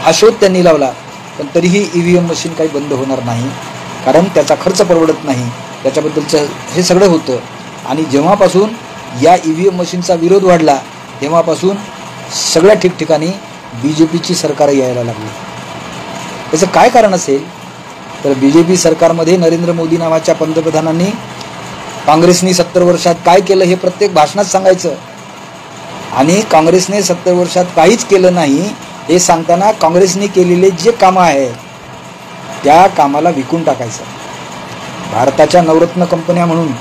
हा शोध त्यांनी लावला. पण तरीही EVM मशीन काही बंद होणार नाही, कारण त्याचा खर्च परवडत नाही, त्याच्याबद्दलचं हे सगळं होतं. आणि जेव्हापासून या EVM मशीनचा विरोध वाढला तेव्हापासून सगळ्या ठिकठिकाणी BJPची सरकारं यायला लागली. त्याचं काय कारण असेल तर BJP सरकारमध्ये नरेंद्र मोदी नावाच्या पंतप्रधानांनी काँग्रेसने 70 वर्षात काय केलं हे प्रत्येक भाषणात सांगायचं आणि काँग्रेसने 70 वर्षात काहीच केलं नाही हे सांगताना काँग्रेसने केलेले जे कामं आहेत त्या कामाला विकून टाकायचं. भारताच्या नवरत्न कंपन्या म्हणून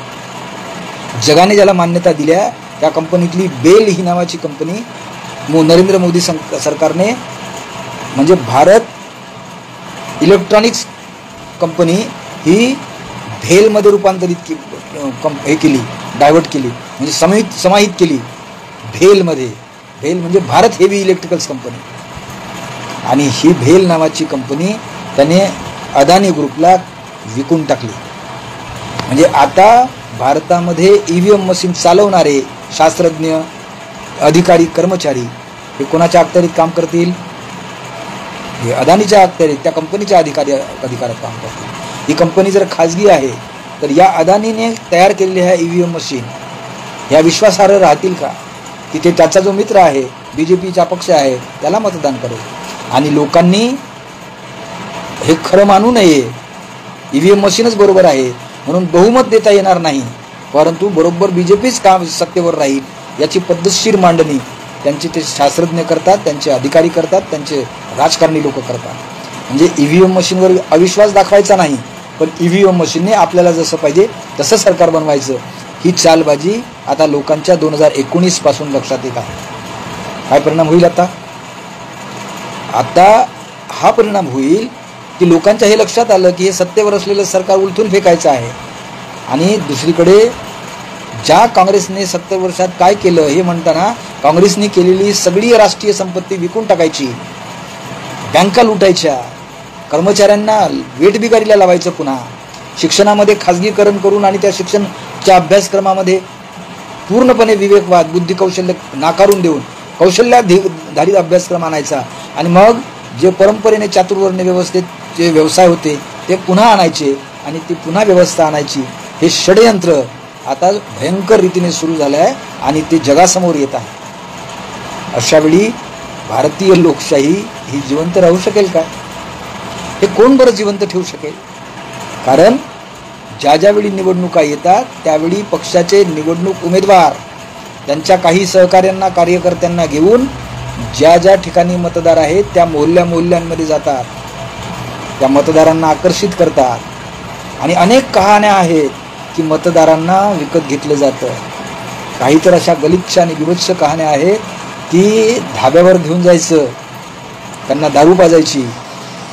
जगाने ज्याला मान्यता दिल्या त्या कंपनीतली बेल ही नावाची कंपनी नरेंद्र मोदी सरकारने म्हणजे भारत इलेक्ट्रॉनिक्स कंपनी ही भेलमध्ये रूपांतरित केली, डायव्हर्ट केली, म्हणजे समाहित केली भेलमध्ये. भेल म्हणजे भारत हेवी इलेक्ट्रिकल्स कंपनी आणि ही भेल नावाची कंपनी त्याने अदानी ग्रुपला विकून टाकली. म्हणजे आता भारतामध्ये EVM मशीन चालवणारे शास्त्रज्ञ अधिकारी कर्मचारी हे कोणाच्या अखत्यारीत काम करतील? हे अदानीच्या अखत्यारीत त्या कंपनीच्या अधिकारात काम करतील. ही कंपनी जर खाजगी आहे तर या अदानीने तयार केलेल्या ह्या EVM मशीन ह्या विश्वासार्ह राहतील का? तिथे त्याचा जो मित्र आहे, BJPचा पक्ष आहे, त्याला मतदान करेल. आणि लोकांनी हे खरं मानू नये, EVM मशीनच बरोबर आहे म्हणून बहुमत देता येणार नाही, परंतु बरोबर BJPच काम सत्तेवर राहील याची पद्धतशीर मांडणी त्यांचे ते शास्त्रज्ञ करतात, त्यांचे अधिकारी करतात, त्यांचे राजकारणी लोक करतात. म्हणजे EVM मशीनवर अविश्वास दाखवायचा नाही, पण EVM मशीनने आपल्याला जसं पाहिजे तसं सरकार बनवायचं. ही चालबाजी आता लोकांच्या 2019 पासून लक्षात येत आहे. काय परिणाम होईल आता हा परिणाम होईल की लोकांच्या हे लक्षात आलं की हे सत्तेवर असलेलं सरकार उलथून फेकायचं आहे. आणि दुसरीकडे ज्या काँग्रेसने 70 वर्षात काय केलं हे म्हणताना काँग्रेसने केलेली सगळी राष्ट्रीय संपत्ती विकून टाकायची, बँका लुटायच्या, कर्मचाऱ्यांना वेठबिगारीला लावायचं, पुन्हा शिक्षणामध्ये खाजगीकरण करून आणि त्या शिक्षणच्या अभ्यासक्रमामध्ये पूर्णपणे विवेकवाद, बुद्धी कौशल्य नाकारून देऊन कौशल्याधारित अभ्यासक्रम आणायचा. आणि मग जे परंपरेने चातुर्वर्ण्य व्यवस्थेत जे व्यवसाय होते ते पुन्हा आणायचे आणि ती पुन्हा व्यवस्था आणायची. हे षडयंत्र आता भयंकर रीतीने सुरू झालं आहे आणि ते जगासमोर येत आहे. अशावेळी भारतीय लोकशाही ही जिवंत राहू शकेल का? हे कोण बरं जिवंत ठेवू शकेल? कारण ज्यावेळी निवडणुका येतात त्यावेळी पक्षाचे निवडणूक उमेदवार त्यांच्या काही सहकाऱ्यांना, कार्यकर्त्यांना घेऊन ज्या ठिकाणी मतदार आहेत त्या मोहल्ल्यांमध्ये जातात, त्या मतदारांना आकर्षित करतात. आणि अनेक कहाण्या आहेत की मतदारांना विकत घेतलं जातं. काही तर अशा गलिच्छ आणि विभत्स कहाण्या आहेत की धाब्यावर घेऊन जायचं, त्यांना दारू पाजायची,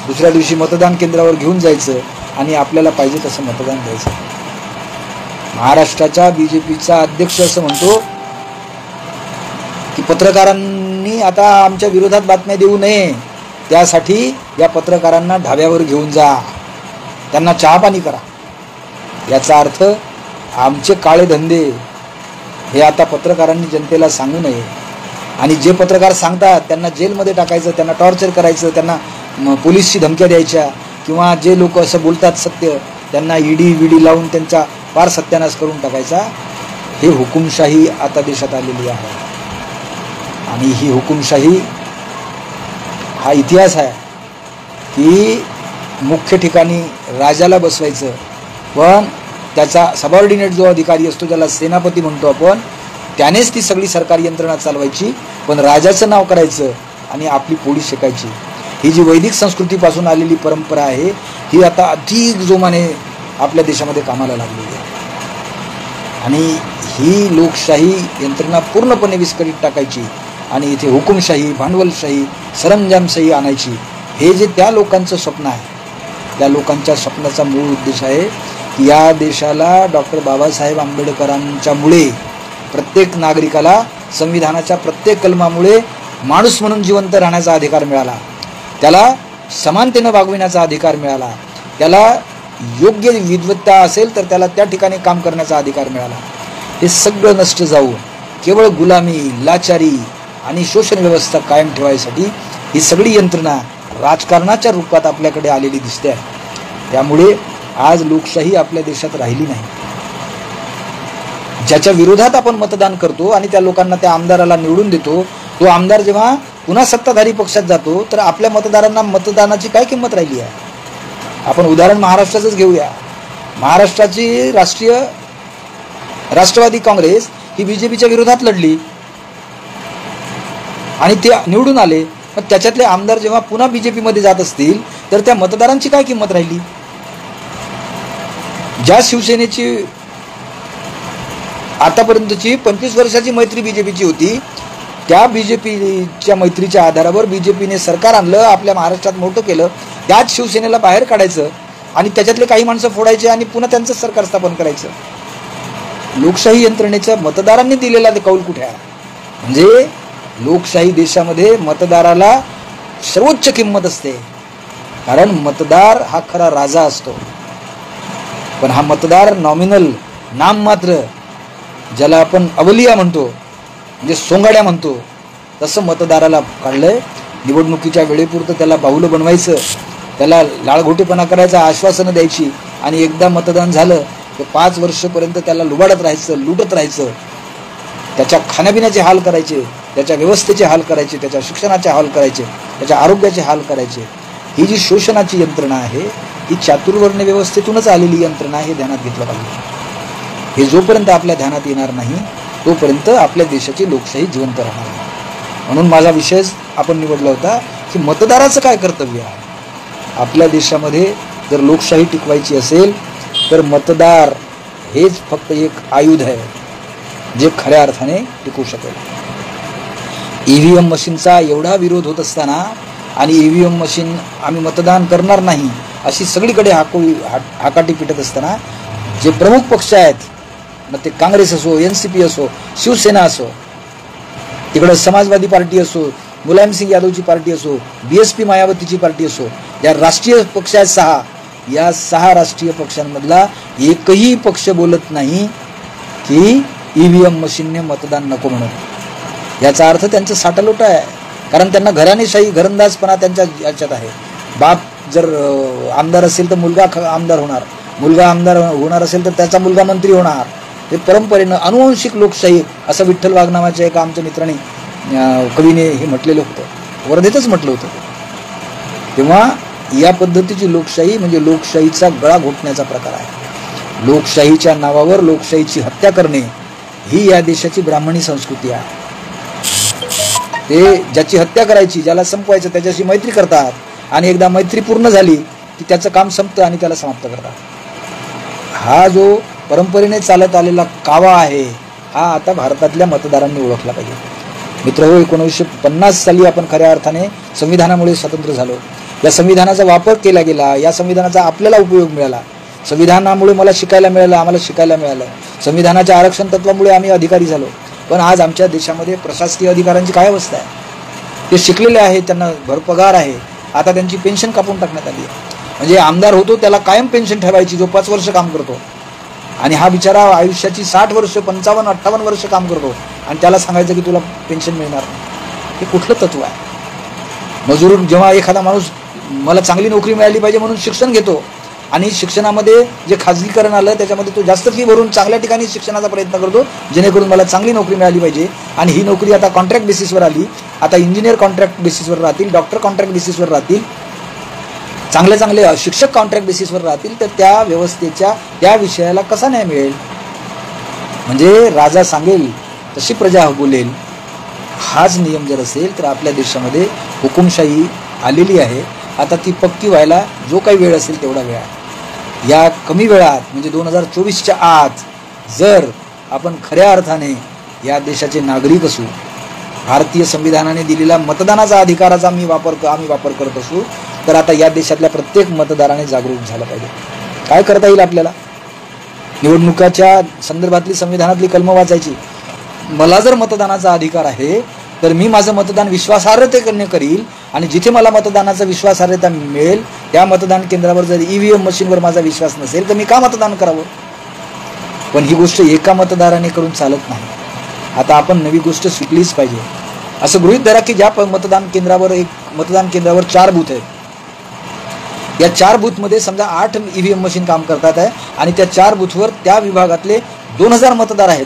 दुसऱ्या दिवशी मतदान केंद्रावर घेऊन जायचं आणि आपल्याला पाहिजे तसं मतदान द्यायचं. महाराष्ट्राच्या BJPचा अध्यक्ष असं म्हणतो की पत्रकारांनी आता आमच्या विरोधात बातम्या देऊ नये, त्यासाठी या पत्रकारांना ढाब्यावर घेऊन जा, त्यांना चहापाणी करा. याचा अर्थ आमचे काळे धंदे हे आता पत्रकारांनी जनतेला सांगू नये. आणि जे पत्रकार सांगतात त्यांना जेलमध्ये टाकायचं, त्यांना टॉर्चर करायचं, त्यांना पोलीसची धमक्या द्यायच्या, किंवा जे लोक असं बोलतात सत्य त्यांना ED लावून त्यांचा फार सत्यानाश करून टाकायचा. हे हुकुमशाही आता देशात आलेली आहे. आणि ही हुकुमशाही हा इतिहास आहे की मुख्य ठिकाणी राजाला बसवायचं, पण त्याचा सबऑर्डिनेट जो अधिकारी असतो ज्याला सेनापती म्हणतो आपण, त्यानेच ती सगळी सरकारी यंत्रणा चालवायची, पण राजाचं नाव करायचं आणि आपली पोळी शेकायची. ही जी वैदिक संस्कृतीपासून आलेली परंपरा आहे ही आता अधिक जोमाने आपल्या देशामध्ये कामाला लागलेली आहे. आणि ही लोकशाही यंत्रणा पूर्णपणे विस्कळीत टाकायची आणि इथे हुकुमशाही, भांडवलशाही, सरंजामशाही आणायची. हे जे त्या लोकांचं स्वप्न आहे, त्या लोकांच्या स्वप्नाचा मूळ उद्देश आहे की या देशाला डॉक्टर बाबासाहेब आंबेडकरांच्यामुळे प्रत्येक नागरिकाला संविधानाच्या प्रत्येक कलमामुळे माणूस म्हणून जिवंत राहण्याचा अधिकार मिळाला, त्याला समानतेनं वागविण्याचा अधिकार मिळाला, त्याला योग्य विद्वत्ता असेल तर त्याला त्या ठिकाणी काम करण्याचा अधिकार मिळाला. हे सगळं नष्ट जाऊन केवळ गुलामी, लाचारी आणि शोषण व्यवस्था कायम ठेवायसाठी ही सगळी यंत्रणा राजकारणाच्या रूपात आपल्याकडे आलेली दिसते आहे. त्यामुळे आज लोकशाही आपल्या देशात राहिली नाही. ज्याच्या विरोधात आपण मतदान करतो आणि त्या लोकांना, त्या आमदाराला निवडून देतो, तो आमदार जेव्हा पुन्हा सत्ताधारी पक्षात जातो तर आपल्या मतदारांना मतदानाची काय किंमत राहिली आहे? आपण उदाहरण महाराष्ट्राचंच घेऊया. महाराष्ट्राची राष्ट्रवादी काँग्रेस ही BJPच्या विरोधात लढली आणि ते निवडून आले. पण त्याच्यातले आमदार जेव्हा पुन्हा BJPमध्ये जात असतील तर त्या मतदारांची काय किंमत राहिली? ज्या शिवसेनेची आतापर्यंतची 25 वर्षाची मैत्री BJPची होती, त्या BJPच्या मैत्रीच्या आधारावर BJPने सरकार आणलं, आपल्या महाराष्ट्रात मोठं केलं. त्याच शिवसेनेला बाहेर काढायचं आणि त्याच्यातले काही माणसं फोडायचे आणि पुन्हा त्यांचं सरकार स्थापन करायचं. लोकशाही यंत्रणेच्या मतदारांनी दिलेला ते कौल कुठे आहे? म्हणजे लोकशाही देशामध्ये मतदाराला सर्वोच्च किंमत असते, कारण मतदार हा खरा राजा असतो. पण हा मतदार नॉमिनल, नाममात्र, ज्याला आपण अवलिया म्हणतो, म्हणजे सोंगाड्या म्हणतो, तसं मतदाराला काढलंय. निवडणुकीच्या वेळेपुरतं त्याला बाहुलं बनवायचं, त्याला लाळघोटेपणा करायचा, आश्वासनं द्यायची आणि एकदा मतदान झालं तर 5 वर्षापर्यंत त्याला लुबाडत राहायचं, लुटत राहायचं. त्याच्या खाण्यापिण्याचे हाल करायचे, त्याच्या व्यवस्थेचे हाल करायचे, त्याच्या शिक्षणाचे हाल करायचे, त्याच्या आरोग्याचे हाल करायचे. ही जी शोषणाची यंत्रणा आहे ही चातुर्वर्ण व्यवस्थेतूनच आलेली यंत्रणा आहे, हे ध्यानात घेतलं पाहिजे. हे जोपर्यंत आपल्या ध्यानात येणार नाही तोपर्यंत आपल्या देशाची लोकशाही जिवंत राहणार नाही. म्हणून माझा विषय आपण निवडला होता की मतदाराचं काय कर्तव्य आहे. आपल्या देशामध्ये जर लोकशाही टिकवायची असेल तर मतदार हेच फक्त एक आयुध आहे जे खऱ्या अर्थाने टिकू शकेल. EVM मशीनचा एवढा विरोध होत असताना आणि EVM मशीन आम्ही मतदान करणार नाही अशी सगळीकडे हाकाटी पिटत असताना जे प्रमुख पक्ष आहेत, मग ते काँग्रेस असो, NCP असो, शिवसेना असो, तिकडं समाजवादी पार्टी असो, मुलायम सिंग यादवची पार्टी असो, BSP मायावतीची पार्टी असो, या राष्ट्रीय पक्ष आहेत 6, या 6 राष्ट्रीय पक्षांमधला एकही पक्ष बोलत नाही की EVM मशीनने मतदान नको म्हणून. याचा अर्थ त्यांचं साठालोटा आहे. कारण त्यांना घराणेशाही, घरंदाजपणा त्यांच्या याच्यात आहे. बाप जर आमदार असेल तर मुलगा आमदार होणार, मुलगा आमदार होणार असेल तर त्याचा मुलगा मंत्री होणार. हे परंपरेनं अनुवंशिक लोकशाही असं विठ्ठल वाघ नावाच्या एका आमच्या मित्राने कवीने हे म्हटलेलं होतं, वर्धेतच म्हटलं होतं. तेव्हा या पद्धतीची लोकशाही म्हणजे लोकशाहीचा गळा घोटण्याचा प्रकार आहे. लोकशाहीच्या नावावर लोकशाहीची हत्या करणे ही या देशाची ब्राह्मणी संस्कृती आहे. ते ज्याची हत्या करायची, ज्याला संपवायचं त्याच्याशी मैत्री करतात आणि एकदा मैत्री पूर्ण झाली की त्याचं काम संपतं आणि त्याला समाप्त करतात. हा जो परंपरेने चालत आलेला कावा आहे हा आता भारतातल्या मतदारांनी ओळखला पाहिजे. मित्रहो, 1950 साली आपण खऱ्या अर्थाने संविधानामुळे स्वतंत्र झालो. या संविधानाचा वापर केला गेला, या संविधानाचा आपल्याला उपयोग मिळाला. संविधानामुळे मला शिकायला मिळालं, आम्हाला शिकायला मिळालं. संविधानाच्या आरक्षण तत्वामुळे आम्ही अधिकारी झालो. पण आज आमच्या देशामध्ये प्रशासकीय अधिकाऱ्यांची काय अवस्था आहे. ते शिकलेले आहेत, त्यांना भरपगार आहे, आता त्यांची पेन्शन कापून टाकण्यात आली आहे. म्हणजे आमदार होतो त्याला कायम पेन्शन ठेवायची जो 5 वर्ष काम करतो, आणि हा बिचारा आयुष्याची 60 वर्ष 55-58 वर्ष काम करतो आणि त्याला सांगायचं की तुला पेन्शन मिळणार नाही. हे कुठलं तत्व आहे. मजूर जेव्हा एखादा माणूस मला चांगली नोकरी मिळाली पाहिजे म्हणून शिक्षण घेतो आणि शिक्षणामध्ये जे खाजगीकरण आलं त्याच्यामध्ये तो जास्त फी भरून चांगल्या ठिकाणी शिक्षणाचा प्रयत्न करतो जेणेकरून मला चांगली नोकरी मिळाली पाहिजे. आणि ही नोकरी आता कॉन्ट्रॅक्ट बेसिसवर आली. आता इंजिनियर कॉन्ट्रॅक्ट बेसिसवर राहतील, डॉक्टर कॉन्ट्रॅक्ट बेसिसवर राहतील, चांगले चांगले शिक्षक कॉन्ट्रॅक्ट बेसिसवर राहतील. तर त्या व्यवस्थेच्या त्या विषयाला कसा न्याय मिळेल. म्हणजे राजा सांगेल तशी प्रजा बोलेल हाच नियम जर असेल तर आपल्या देशामध्ये हुकुमशाही आलेली आहे. आता ती पक्की व्हायला जो काही वेळ असेल तेवढा वेळ आहे. या कमी वेळात म्हणजे 2024च्या आत जर आपण खऱ्या अर्थाने या देशाचे नागरिक असू, भारतीय संविधानाने दिलेला मतदानाचा अधिकाराचा आम्ही वापर करत असू, तर आता या देशातल्या प्रत्येक मतदाराने जागरूक झालं पाहिजे. काय करता येईल आपल्याला. निवडणुकाच्या संदर्भातली संविधानातली कलमं वाचायची. मला जर मतदानाचा अधिकार आहे तर मी माझं मतदान विश्वासार्हतेने करील आणि जिथे मला मतदानाचा विश्वासार्हता मिळेल त्या मतदान केंद्रावर जर EVM मशीनवर माझा विश्वास नसेल तर मी का मतदान करावं. पण ही गोष्ट एका मतदाराने करून चालत नाही. आता आपण नवी गोष्ट शिकलीच पाहिजे. असं गृहीत धरा की ज्या मतदान केंद्रावर 4 बूथ आहेत. या 4 बूथमध्ये समजा 8 EVM मशीन काम करतात आहे आणि त्या 4 बूथवर त्या विभागातले 2000 मतदार आहेत.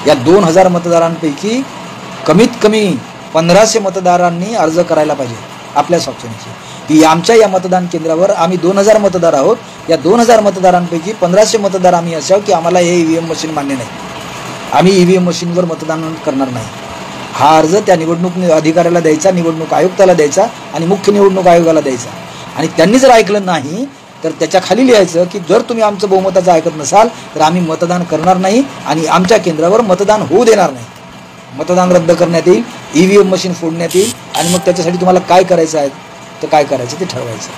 या 2000 मतदारांपैकी कमीत कमी 1500 मतदारांनी अर्ज करायला पाहिजे आपल्या स्वाक्षरीची की आमच्या या मतदान केंद्रावर आम्ही 2000 मतदार आहोत. या 2000 मतदारांपैकी 1500 मतदार आम्ही असावं की आम्हाला हे EVM मशीन मान्य नाही, आम्ही EVM मशीनवर मतदान करणार नाही. हा अर्ज त्या निवडणूक अधिकाऱ्याला द्यायचा, निवडणूक आयुक्ताला द्यायचा आणि मुख्य निवडणूक आयोगाला द्यायचा. आणि त्यांनी जर ऐकलं नाही तर त्याच्या खाली लिहायचं की जर तुम्ही आमचं बहुमताचं ऐकत नसाल तर आम्ही मतदान करणार नाही आणि आमच्या केंद्रावर मतदान होऊ देणार नाही. मतदान रद्द करण्यात येईल, EVM मशीन फोडण्यात येईल आणि मग त्याच्यासाठी तुम्हाला काय करायचं आहे तर काय करायचं ते ठरवायचं.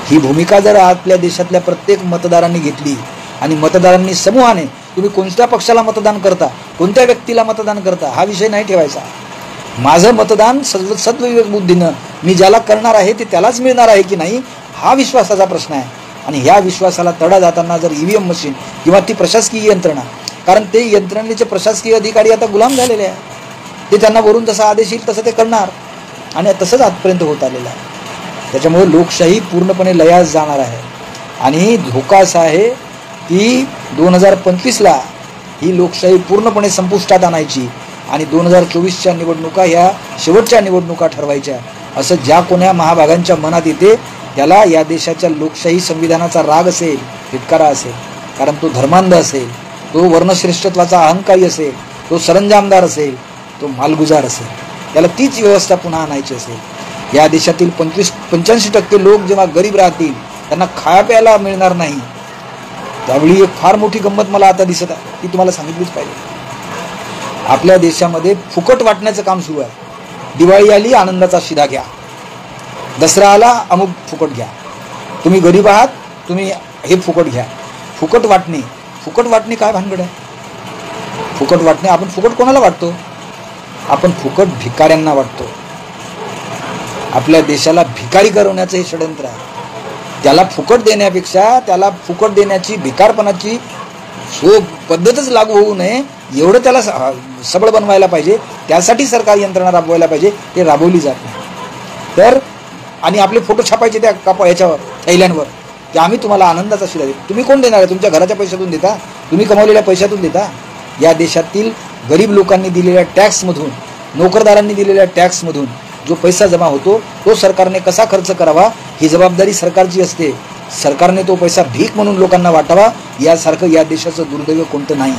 ही भूमिका जर आपल्या देशातल्या प्रत्येक मतदारांनी घेतली आणि मतदारांनी समूहाने तुम्ही कोणत्या पक्षाला मतदान करता, कोणत्या व्यक्तीला मतदान करता हा विषय नाही ठेवायचा. माझं मतदान सद्विवेक बुद्धीनं मी ज्याला करणार आहे ते त्यालाच मिळणार आहे की नाही हा विश्वासाचा प्रश्न आहे. आणि ह्या विश्वासाला तडा जाताना जर EVM मशीन किंवा ती प्रशासकीय यंत्रणा, कारण ते यंत्रणेचे प्रशासकीय अधिकारी आता गुलाम झालेले आहे, ते त्यांना वरून जसा आदेश येईल तसं ते करणार आणि तसंच आजपर्यंत होत आलेलं आहे. त्याच्यामुळे लोकशाही पूर्णपणे लयास जाणार आहे. आणि धोका असा आहे की 2025ला ही लोकशाही पूर्णपणे संपुष्टात आणायची आणि 2024च्या निवडणुका ह्या शेवटच्या निवडणुका ठरवायच्या असं ज्या कोण्या महाभागांच्या मनात येते त्याला या देशाच्या लोकशाही संविधानाचा राग असेल, तिटकारा असेल. कारण तो धर्मांध असेल, तो वर्णश्रेष्ठत्वाचा अहंकारी असेल, तो सरंजामदार असेल, तो मालगुजार असेल. त्याला तीच व्यवस्था पुन्हा आणायची असेल. या देशातील 85% लोक जेव्हा गरीब राहतील, त्यांना खाया प्यायला मिळणार नाही, त्यावेळी एक फार मोठी गंमत मला आता दिसत आहे, ती तुम्हाला सांगितलीच पाहिजे. आपल्या देशामध्ये फुकट वाटण्याचं काम सुरू आहे. दिवाळी आली, आनंदाचा शिधा घ्या. दसरा आला, अमुक फुकट घ्या. तुम्ही गरीब आहात, तुम्ही हे फुकट घ्या. फुकट वाटणे काय भानगड आहे? फुकट वाटणे, आपण फुकट कोणाला वाटतो? आपण फुकट भिकाऱ्यांना वाटतो. आपल्या देशाला भिकारी करवण्याचं हे षडयंत्र आहे. त्याला फुकट देण्यापेक्षा त्याला फुकट देण्याची, भिकारपणाची पद्धतच लागू होऊ नये एवढं त्याला सबळ बनवायला पाहिजे. त्यासाठी सरकार यंत्रणा राबवायला पाहिजे. ते राबवली जात नाही. तर आणि आपले फोटो छापायचे त्या याच्यावर, थैल्यांवर, की आम्ही तुम्हाला आनंदाचा शिधा देतो. तुम्ही कोण देणार आहे? तुमच्या घराच्या पैशातून देता? तुम्ही कमावलेल्या पैशातून देता? या देशातील गरीब लोकांनी दिलेल्या टॅक्समधून, नोकरदारांनी दिलेल्या टॅक्समधून जो पैसा जमा होतो तो सरकारने कसा खर्च करावा ही जबाबदारी सरकारची असते. सरकारने तो पैसा भीक म्हणून लोकांना वाटावा यासारखं या देशाचं दुर्दैव कोणतं नाही.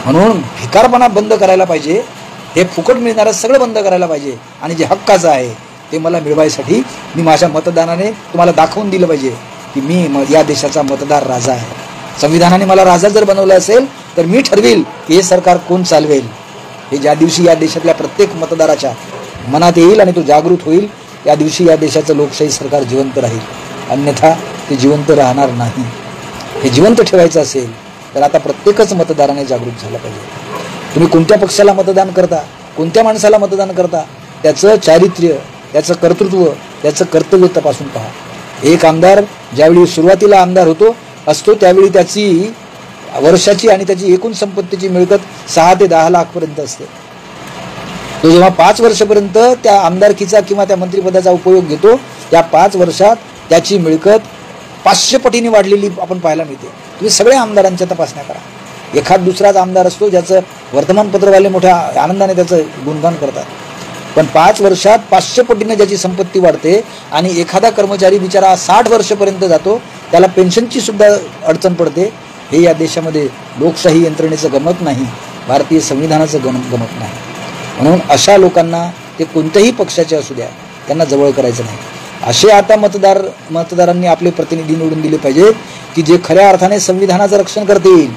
म्हणून भिकारपणा बंद करायला पाहिजे. हे फुकट मिळणारं सगळं बंद करायला पाहिजे. आणि जे हक्काचं आहे ते मला मिळवायसाठी मी माझ्या मतदानाने तुम्हाला दाखवून दिलं पाहिजे की मी या देशाचा मतदार राजा आहे. संविधानाने मला राजा जर बनवलं असेल तर मी ठरवेल की हे सरकार कोण चालवेल. हे ज्या दिवशी या देशातल्या प्रत्येक मतदाराच्या मनात येईल आणि तो जागृत होईल, त्या दिवशी या देशाचं लोकशाही सरकार जिवंत राहील. अन्यथा ते जिवंत राहणार नाही. हे जिवंत ठेवायचं असेल तर आता प्रत्येकच मतदाराने जागृत झालं पाहिजे. तुम्ही कोणत्या पक्षाला मतदान करता, कोणत्या माणसाला मतदान करता, त्याचं चारित्र्य, त्याचं कर्तृत्व, त्याचं कर्तव्य तपासून पहा. एक आमदार ज्यावेळी सुरुवातीला आमदार असतो त्यावेळी त्याची वर्षाची आणि त्याची एकूण संपत्तीची मिळकत 6 ते 10 लाखपर्यंत असते. तो जेव्हा 5 वर्षापर्यंत त्या आमदारकीचा किंवा त्या मंत्रिपदाचा उपयोग घेतो, त्या 5 वर्षात त्याची मिळकत 500 पटीने वाढलेली आपण पाहायला मिळते. तुम्ही सगळ्या आमदारांच्या तपासण्या करा. एखाद दुसराच आमदार असतो ज्याचं वर्तमानपत्रवाले मोठ्या आनंदाने त्याचं गुणगान करतात, पण 5 वर्षात 500 पटीने ज्याची संपत्ती वाढते. आणि एखादा कर्मचारी बिचारा 60 वर्षापर्यंत जातो, त्याला पेन्शनची सुद्धा अडचण पडते. हे या देशामध्ये लोकशाही यंत्रणेचं गमत नाही, भारतीय संविधानाचं गमत नाही. म्हणून अशा लोकांना ते कोणत्याही पक्षाचे असू द्या, त्यांना जवळ करायचं नाही. असे आता मतदारांनी आपले प्रतिनिधी निवडून दिले पाहिजेत की जे खऱ्या अर्थाने संविधानाचं रक्षण करतील,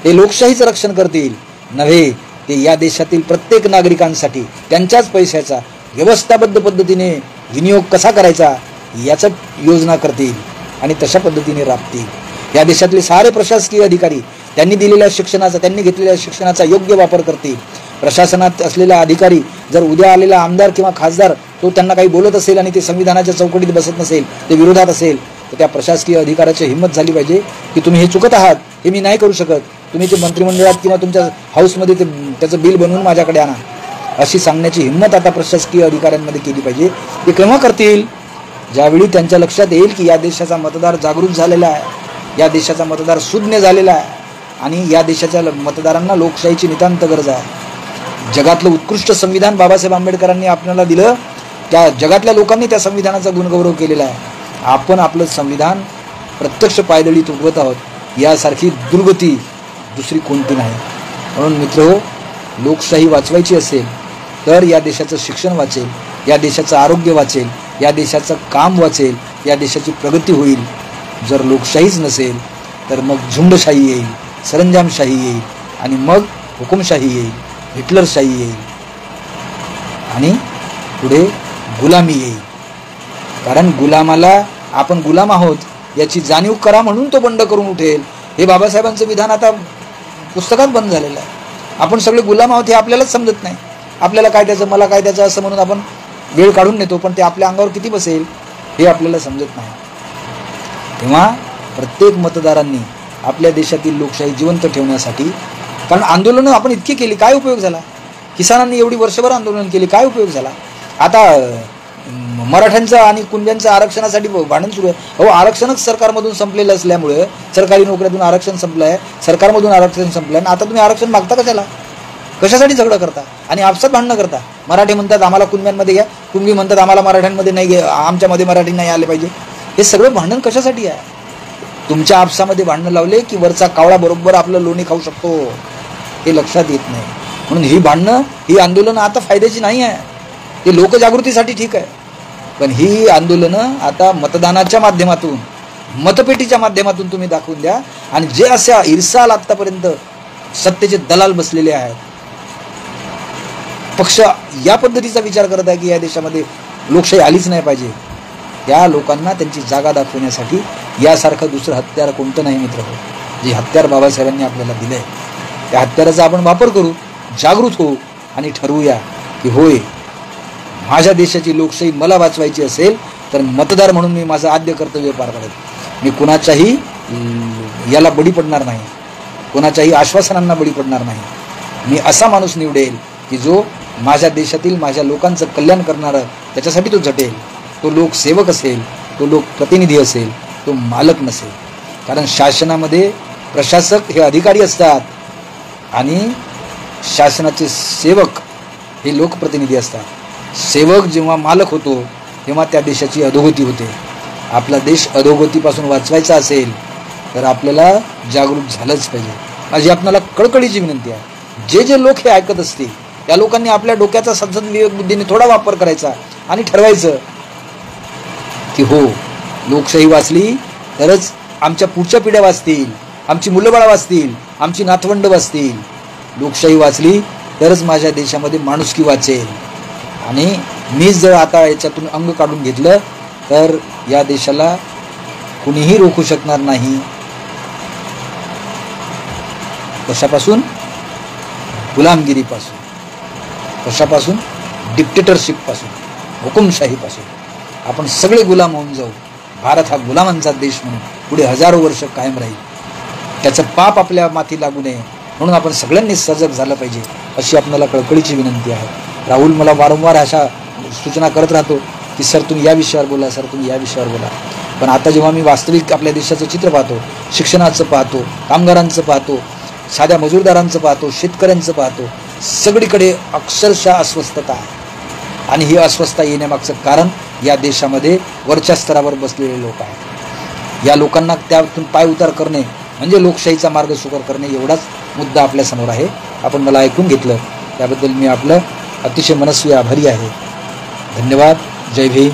ते लोकशाहीचं रक्षण करतील. नव्हे ते या देशातील प्रत्येक नागरिकांसाठी त्यांच्याच पैशाचा व्यवस्थाबद्ध पद्धतीने विनियोग कसा करायचा याचं योजना करतील आणि तशा पद्धतीने राबतील. या देशातले सारे प्रशासकीय अधिकारी त्यांनी दिलेल्या शिक्षणाचा, त्यांनी घेतलेल्या शिक्षणाचा योग्य वापर करतील. प्रशासनात असलेला अधिकारी जर उद्या आलेला आमदार किंवा खासदार तो त्यांना काही बोलत असेल आणि ते संविधानाच्या चौकटीत बसत नसेल, ते विरोधात असेल, तर त्या प्रशासकीय अधिकाऱ्याची हिंमत झाली पाहिजे की तुम्ही हे चुकत आहात, हे मी नाही करू शकत, तुम्ही ते मंत्रिमंडळात किंवा तुमच्या हाऊसमध्ये त्याचं बिल बनवून माझ्याकडे आणा, अशी सांगण्याची हिंमत आता प्रशासकीय अधिकाऱ्यांमध्ये केली पाहिजे. ते केव्हा करतील? ज्यावेळी त्यांच्या लक्षात येईल की या देशाचा मतदार जागृत झालेला आहे, या देशाचा मतदार सुज्ञ झालेला आहे आणि या देशाच्या मतदारांना लोकशाहीची नितांत गरज आहे. जगातलं उत्कृष्ट संविधान बाबासाहेब आंबेडकरांनी आपल्याला दिलं, त्या जगातल्या लोकांनी त्या संविधानाचा गुणगौरव केलेला आहे. आपण आपलं संविधान प्रत्यक्ष पायदळी तुटवत आहोत. यासारखी दुर्गती दुसरी कोणती नाही. म्हणून मित्रहो, लोकशाही वाचवायची असेल तर या देशाचं शिक्षण वाचेल, या देशाचं आरोग्य वाचेल, या देशाचं काम वाचेल, या देशाची प्रगती होईल. जर लोकशाहीच नसेल तर मग झुंडशाही येईल, सरंजामशाही येईल आणि मग हुकुमशाही येईल, हिटलरशाही येईल आणि पुढे गुलामी येईल. कारण गुलामाला आपण गुलाम आहोत याची जाणीव करा म्हणून तो बंड करून उठेल. हे बाबासाहेबांचं विधान आता पुस्तकात बंद झालेलं आहे. आपण सगळे गुलाम आहोत हे आपल्यालाच समजत नाही. आपल्याला काय त्याचं, मला काय त्याचं असं म्हणून आपण वेळ काढून नेतो, पण ते आपल्या अंगावर किती बसेल हे आपल्याला समजत नाही. तेव्हा प्रत्येक मतदारांनी आपल्या देशातील लोकशाही जिवंत ठेवण्यासाठी, कारण आंदोलनं आपण इतकी केली, काय उपयोग झाला? किसानांनी एवढी वर्षभर आंदोलन केली, काय उपयोग झाला? आता मराठ्यांचं आणि कुणब्यांचं आरक्षणासाठी भांडण सुरू आहे. अहो, आरक्षणच सरकारमधून संपलेलं असल्यामुळे सरकारी नोकऱ्यातून आरक्षण संपलं आहे, सरकारमधून आरक्षण संपलं आहे, आता तुम्ही आरक्षण मागता कशाला? कशासाठी झगडं करता आणि आपसात भांडणं करता? मराठी म्हणतात आम्हाला कुणब्यांमध्ये घ्या, कुणबी म्हणतात आम्हाला मराठ्यांमध्ये नाही घ्या, आमच्यामध्ये मराठी नाही आले पाहिजे. हे सगळं भांडण कशासाठी आहे? तुमच्या आपसामध्ये भांडणं लावले की वरचा कावळा बरोबर आपलं लोणी खाऊ शकतो, हे लक्षात येत नाही. म्हणून ही भांडणं, ही आंदोलनं आता फायद्याची नाही आहे. ते लोकजागृतीसाठी ठीक आहे, पण ही आंदोलनं आता मतदानाच्या माध्यमातून, मतपेटीच्या माध्यमातून तुम्ही दाखवून द्या. आणि जे अशा इरसाल आतापर्यंत सत्तेचे दलाल बसलेले आहेत, पक्ष या पद्धतीचा विचार करत आहे की या देशामध्ये लोकशाही आलीच नाही पाहिजे, त्या लोकांना त्यांची जागा दाखवण्यासाठी यासारखं दुसरं हत्यार कोणतं नाही मित्र हो. जे हत्यार बाबासाहेबांनी आपल्याला दिलं आहे त्या हत्याराचा आपण वापर करू, जागृत होऊ आणि ठरवूया की होय, माझ्या देशाची लोकशाही मला वाचवायची असेल तर मतदार म्हणून मी माझं आद्य कर्तव्य पार पाडेल. मी कुणाच्याही याला बळी पडणार नाही, कोणाच्याही आश्वासनांना बळी पडणार नाही. मी असा माणूस निवडेल की जो माझ्या देशातील माझ्या लोकांचं कल्याण करणारा, त्याच्यासाठी तो झटेल. तो लोकसेवक असेल, तो लोकप्रतिनिधी असेल, तो मालक नसेल. कारण शासनामध्ये प्रशासक हे अधिकारी असतात आणि शासनाचे सेवक हे लोकप्रतिनिधी असतात. सेवक जेव्हा मालक होतो तेव्हा त्या देशाची अधोगती होते. आपला देश अधोगतीपासून वाचवायचा असेल तर आपल्याला जागरूक झालंच पाहिजे. माझी आपल्याला कळकळीची विनंती आहे, जे जे लोक हे ऐकत असतील त्या लोकांनी आपल्या डोक्याचा सद्सद विवेक बुद्धीने थोडा वापर करायचा आणि ठरवायचं की हो, लोकशाही वाचली तरच आमच्या पुढच्या पिढ्या वाचतील, आमची मुलंबाळं वाचतील, आमची नातवंड वाचतील. लोकशाही वाचली तरच माझ्या देशामध्ये माणुसकी वाचेल. आणि मीच जर आता याच्यातून अंग काढून घेतलं तर या देशाला कुणीही रोखू शकणार नाही. कशापासून? गुलामगिरीपासून. कशापासून? डिक्टेटरशिपपासून, हुकुमशाहीपासून. आपण सगळे गुलाम होऊन जाऊ. भारत हा गुलामांचा देश म्हणून पुढे हजारो वर्ष कायम राहील. त्याचं पाप आपल्या माथी लागू नये म्हणून आपण सगळ्यांनी सजग झालं पाहिजे, अशी आपल्याला कळकळीची विनंती आहे. राहुल मला वारंवार अशा सूचना करत राहतो की सर तुम्ही या विषयावर बोला, सर तुम्ही या विषयावर बोला. पण आता जेव्हा मी वास्तविक आपल्या देशाचं चित्र पाहतो, शिक्षणाचं पाहतो, कामगारांचं पाहतो, साध्या मजूरदारांचं पाहतो, शेतकऱ्यांचं पाहतो, सगळीकडे अक्षरशः अस्वस्थता आहे. आणि ही अस्वस्थता येण्यामागचं कारण या देशामध्ये वरच्या स्तरावर बसलेले लोक आहेत. या लोकांना त्यातून पाय उतार करणे म्हणजे लोकशाहीचा मार्ग सुकर करणे, एवढाच मुद्दा आपल्यासमोर आहे. आपण मला ऐकून घेतलं त्याबद्दल मी आपलं अतिशय मनस्वी आभारी आहे. धन्यवाद. जय भीम.